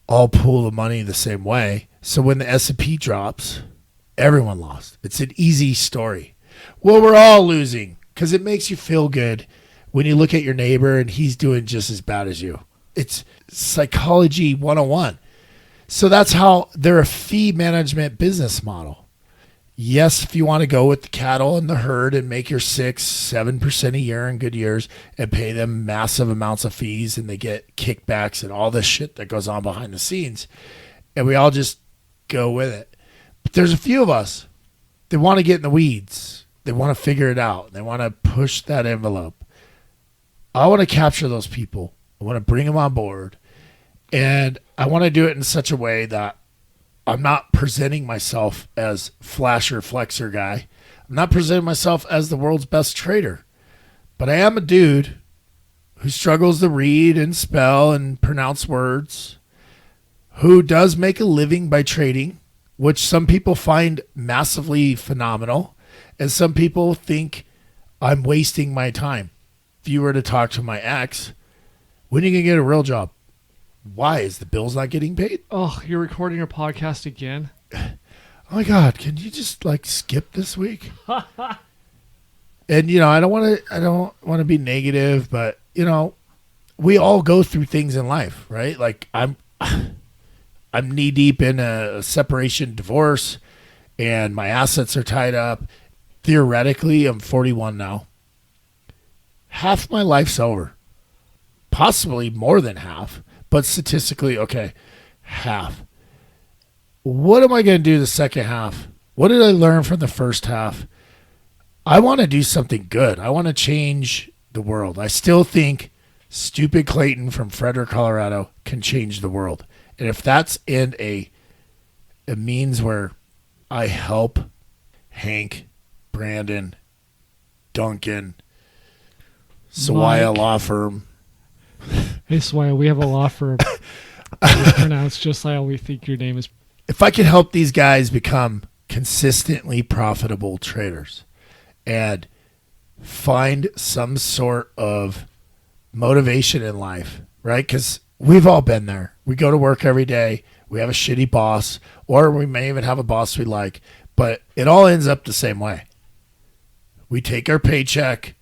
all pool the money the same way? So when the S&P drops, everyone lost. It's an easy story. Well, we're all losing because it makes you feel good when you look at your neighbor and he's doing just as bad as you. It's psychology 101. So that's how they're a fee management business model. Yes, if you want to go with the cattle and the herd and make your 6-7% a year in good years and pay them massive amounts of fees and they get kickbacks and all this shit that goes on behind the scenes, and we all just go with it. But there's a few of us that want to get in the weeds. They want to figure it out. They want to push that envelope. I want to capture those people. I want to bring them on board. And I want to do it in such a way that I'm not presenting myself as flasher flexer guy. I'm not presenting myself as the world's best trader. But I am a dude who struggles to read and spell and pronounce words, who does make a living by trading, which some people find massively phenomenal, and some people think I'm wasting my time. If you were to talk to my ex, when are you going to get a real job? Why? Is the bills not getting paid? Oh, you're recording your podcast again? Oh my God, can you just like skip this week? And I don't want to be negative, but we all go through things in life, right? Like I'm knee deep in a separation divorce and my assets are tied up. Theoretically, I'm 41 now. Half my life's over. Possibly more than half. But statistically, okay, half. What am I going to do the second half? What did I learn from the first half? I want to do something good. I want to change the world. I still think stupid Clayton from Frederick, Colorado can change the world. And if that's in a means where I help Hank, Brandon, Duncan, Sawaya Mike. Law Firm. Hey, Swaya, we have a law firm. It's pronounced just like how we think your name is. If I could help these guys become consistently profitable traders and find some sort of motivation in life, right? Because we've all been there. We go to work every day. We have a shitty boss, or we may even have a boss we like, but it all ends up the same way. We take our paycheck.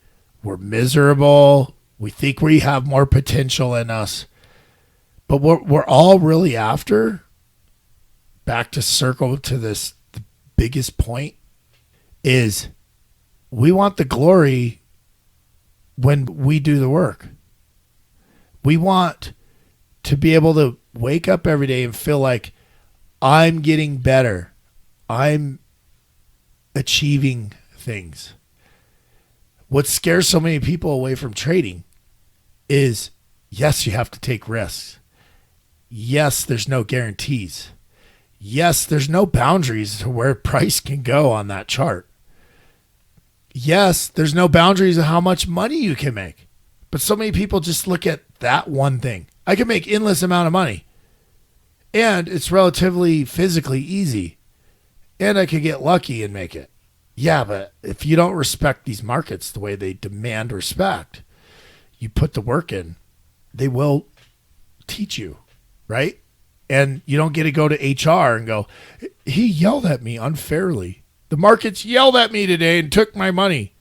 We're miserable. We think we have more potential in us. But what we're all really after, back to circle to this, the biggest point, is we want the glory when we do the work. We want to be able to wake up every day and feel like I'm getting better. I'm achieving things. What scares so many people away from trading is, yes, you have to take risks. Yes, there's no guarantees. Yes, there's no boundaries to where price can go on that chart. Yes, there's no boundaries of how much money you can make. But so many people just look at that one thing. I can make endless amount of money. And it's relatively physically easy. And I could get lucky and make it. Yeah, but if you don't respect these markets the way they demand respect, you put the work in, they will teach you, right? And you don't get to go to HR and go, he yelled at me unfairly. The markets yelled at me today and took my money.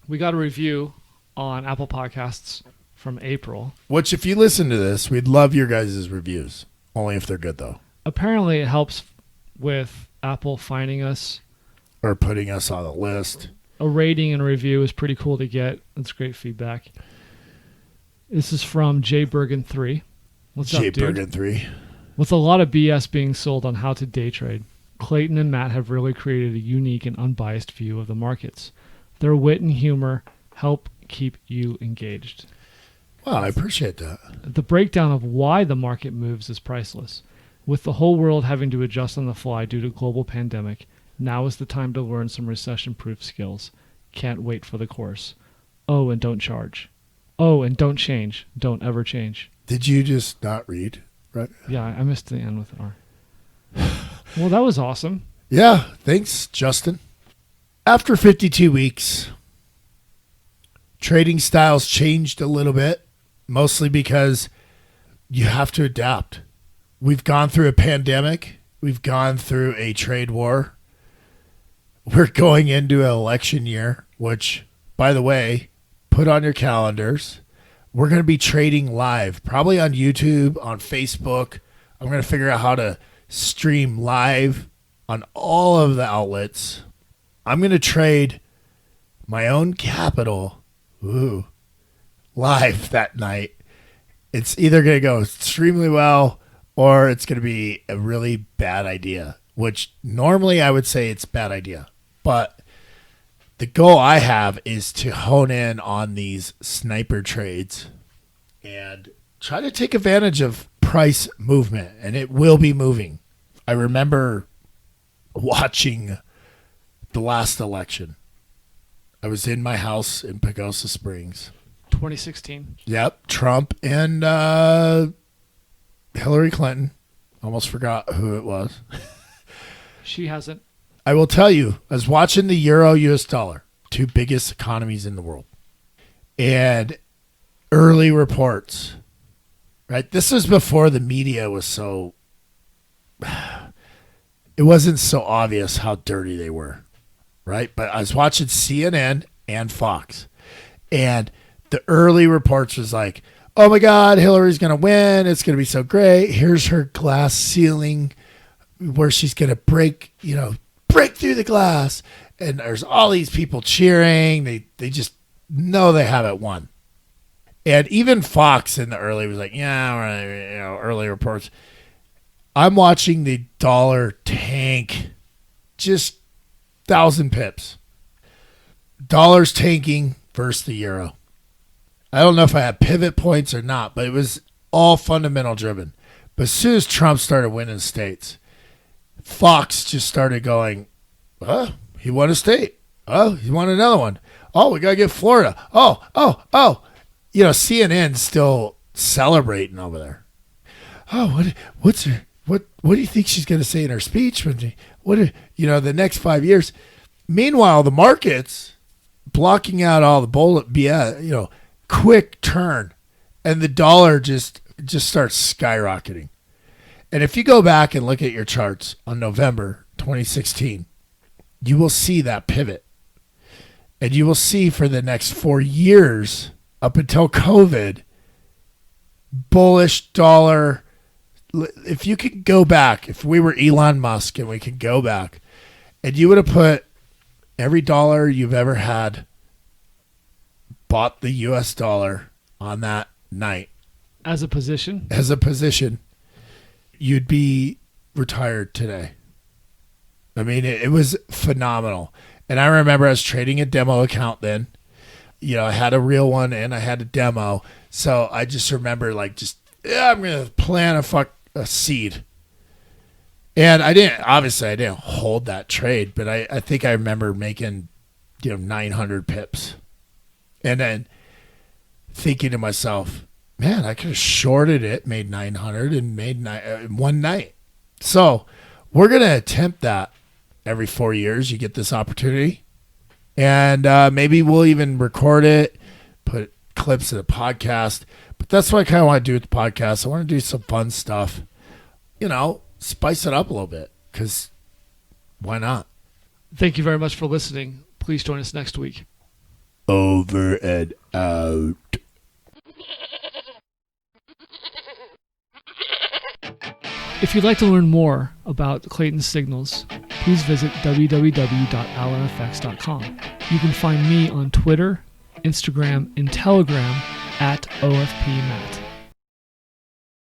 We got a review on Apple Podcasts from April. Which, if you listen to this, we'd love your guys' reviews. Only if they're good, though. Apparently, it helps with Apple finding us. Or putting us on the list. A rating and a review is pretty cool to get. That's great feedback. This is from Jay Bergen 3. What's up, dude? Jay Bergen 3. With a lot of BS being sold on how to day trade, Clayton and Matt have really created a unique and unbiased view of the markets. Their wit and humor help keep you engaged. Wow, I appreciate that. The breakdown of why the market moves is priceless. With the whole world having to adjust on the fly due to global pandemic, now is the time to learn some recession-proof skills. Can't wait for the course. Oh, and don't charge. Oh, and don't change. Don't ever change. Did you just not read? Right? Yeah, I missed the end with R. Well, that was awesome. Yeah, thanks, Justin. After 52 weeks, trading styles changed a little bit, mostly because you have to adapt. We've gone through a pandemic. We've gone through a trade war. We're going into an election year, which, by the way, put on your calendars. We're going to be trading live, probably on YouTube, on Facebook. I'm going to figure out how to stream live on all of the outlets. I'm going to trade my own capital live that night. It's either going to go extremely well or it's going to be a really bad idea, which normally I would say it's a bad idea. But the goal I have is to hone in on these sniper trades and try to take advantage of price movement, and it will be moving. I remember watching the last election. I was in my house in Pagosa Springs. 2016. Yep, Trump and Hillary Clinton. Almost forgot who it was. She hasn't. I will tell you, I was watching the Euro US dollar, two biggest economies in the world, and early reports, right? This was before the media was so, it wasn't so obvious how dirty they were, right? But I was watching CNN and Fox, and the early reports was like, oh my God, Hillary's going to win. It's going to be so great. Here's her glass ceiling where she's going to break through the glass. And there's all these people cheering. They just know they have it won. And even Fox in the early was like, early reports. I'm watching the dollar tank, just 1,000 pips. Dollars tanking versus the euro. I don't know if I had pivot points or not, but it was all fundamental driven. But as soon as Trump started winning states, Fox just started going, he won a state. Oh, he won another one. Oh, we got to get Florida. Oh. CNN's still celebrating over there. Oh, what do you think she's going to say in her speech? The next 5 years. Meanwhile, the markets blocking out all the bullet BS, quick turn, and the dollar just starts skyrocketing. And if you go back and look at your charts on November 2016, you will see that pivot. And you will see for the next 4 years, up until COVID, bullish dollar. If you could go back, if we were Elon Musk and we could go back, and you would have put every dollar you've ever had, bought the US dollar on that night. As a position, you'd be retired today. I mean, it was phenomenal. And I remember I was trading a demo account then. I had a real one and I had a demo. So I just remember I'm going to plant a seed. And I didn't hold that trade, but I think I remember making, 900 pips. And then thinking to myself, man, I could have shorted it, made 900 and made one night. So we're going to attempt that every 4 years. You get this opportunity. And maybe we'll even record it, put clips of the podcast. But that's what I kind of want to do with the podcast. I want to do some fun stuff, spice it up a little bit, because why not? Thank you very much for listening. Please join us next week. Over and out. If you'd like to learn more about Clayton signals, please visit www.AllenFX.com. You can find me on Twitter, Instagram, and Telegram at OFPMatt.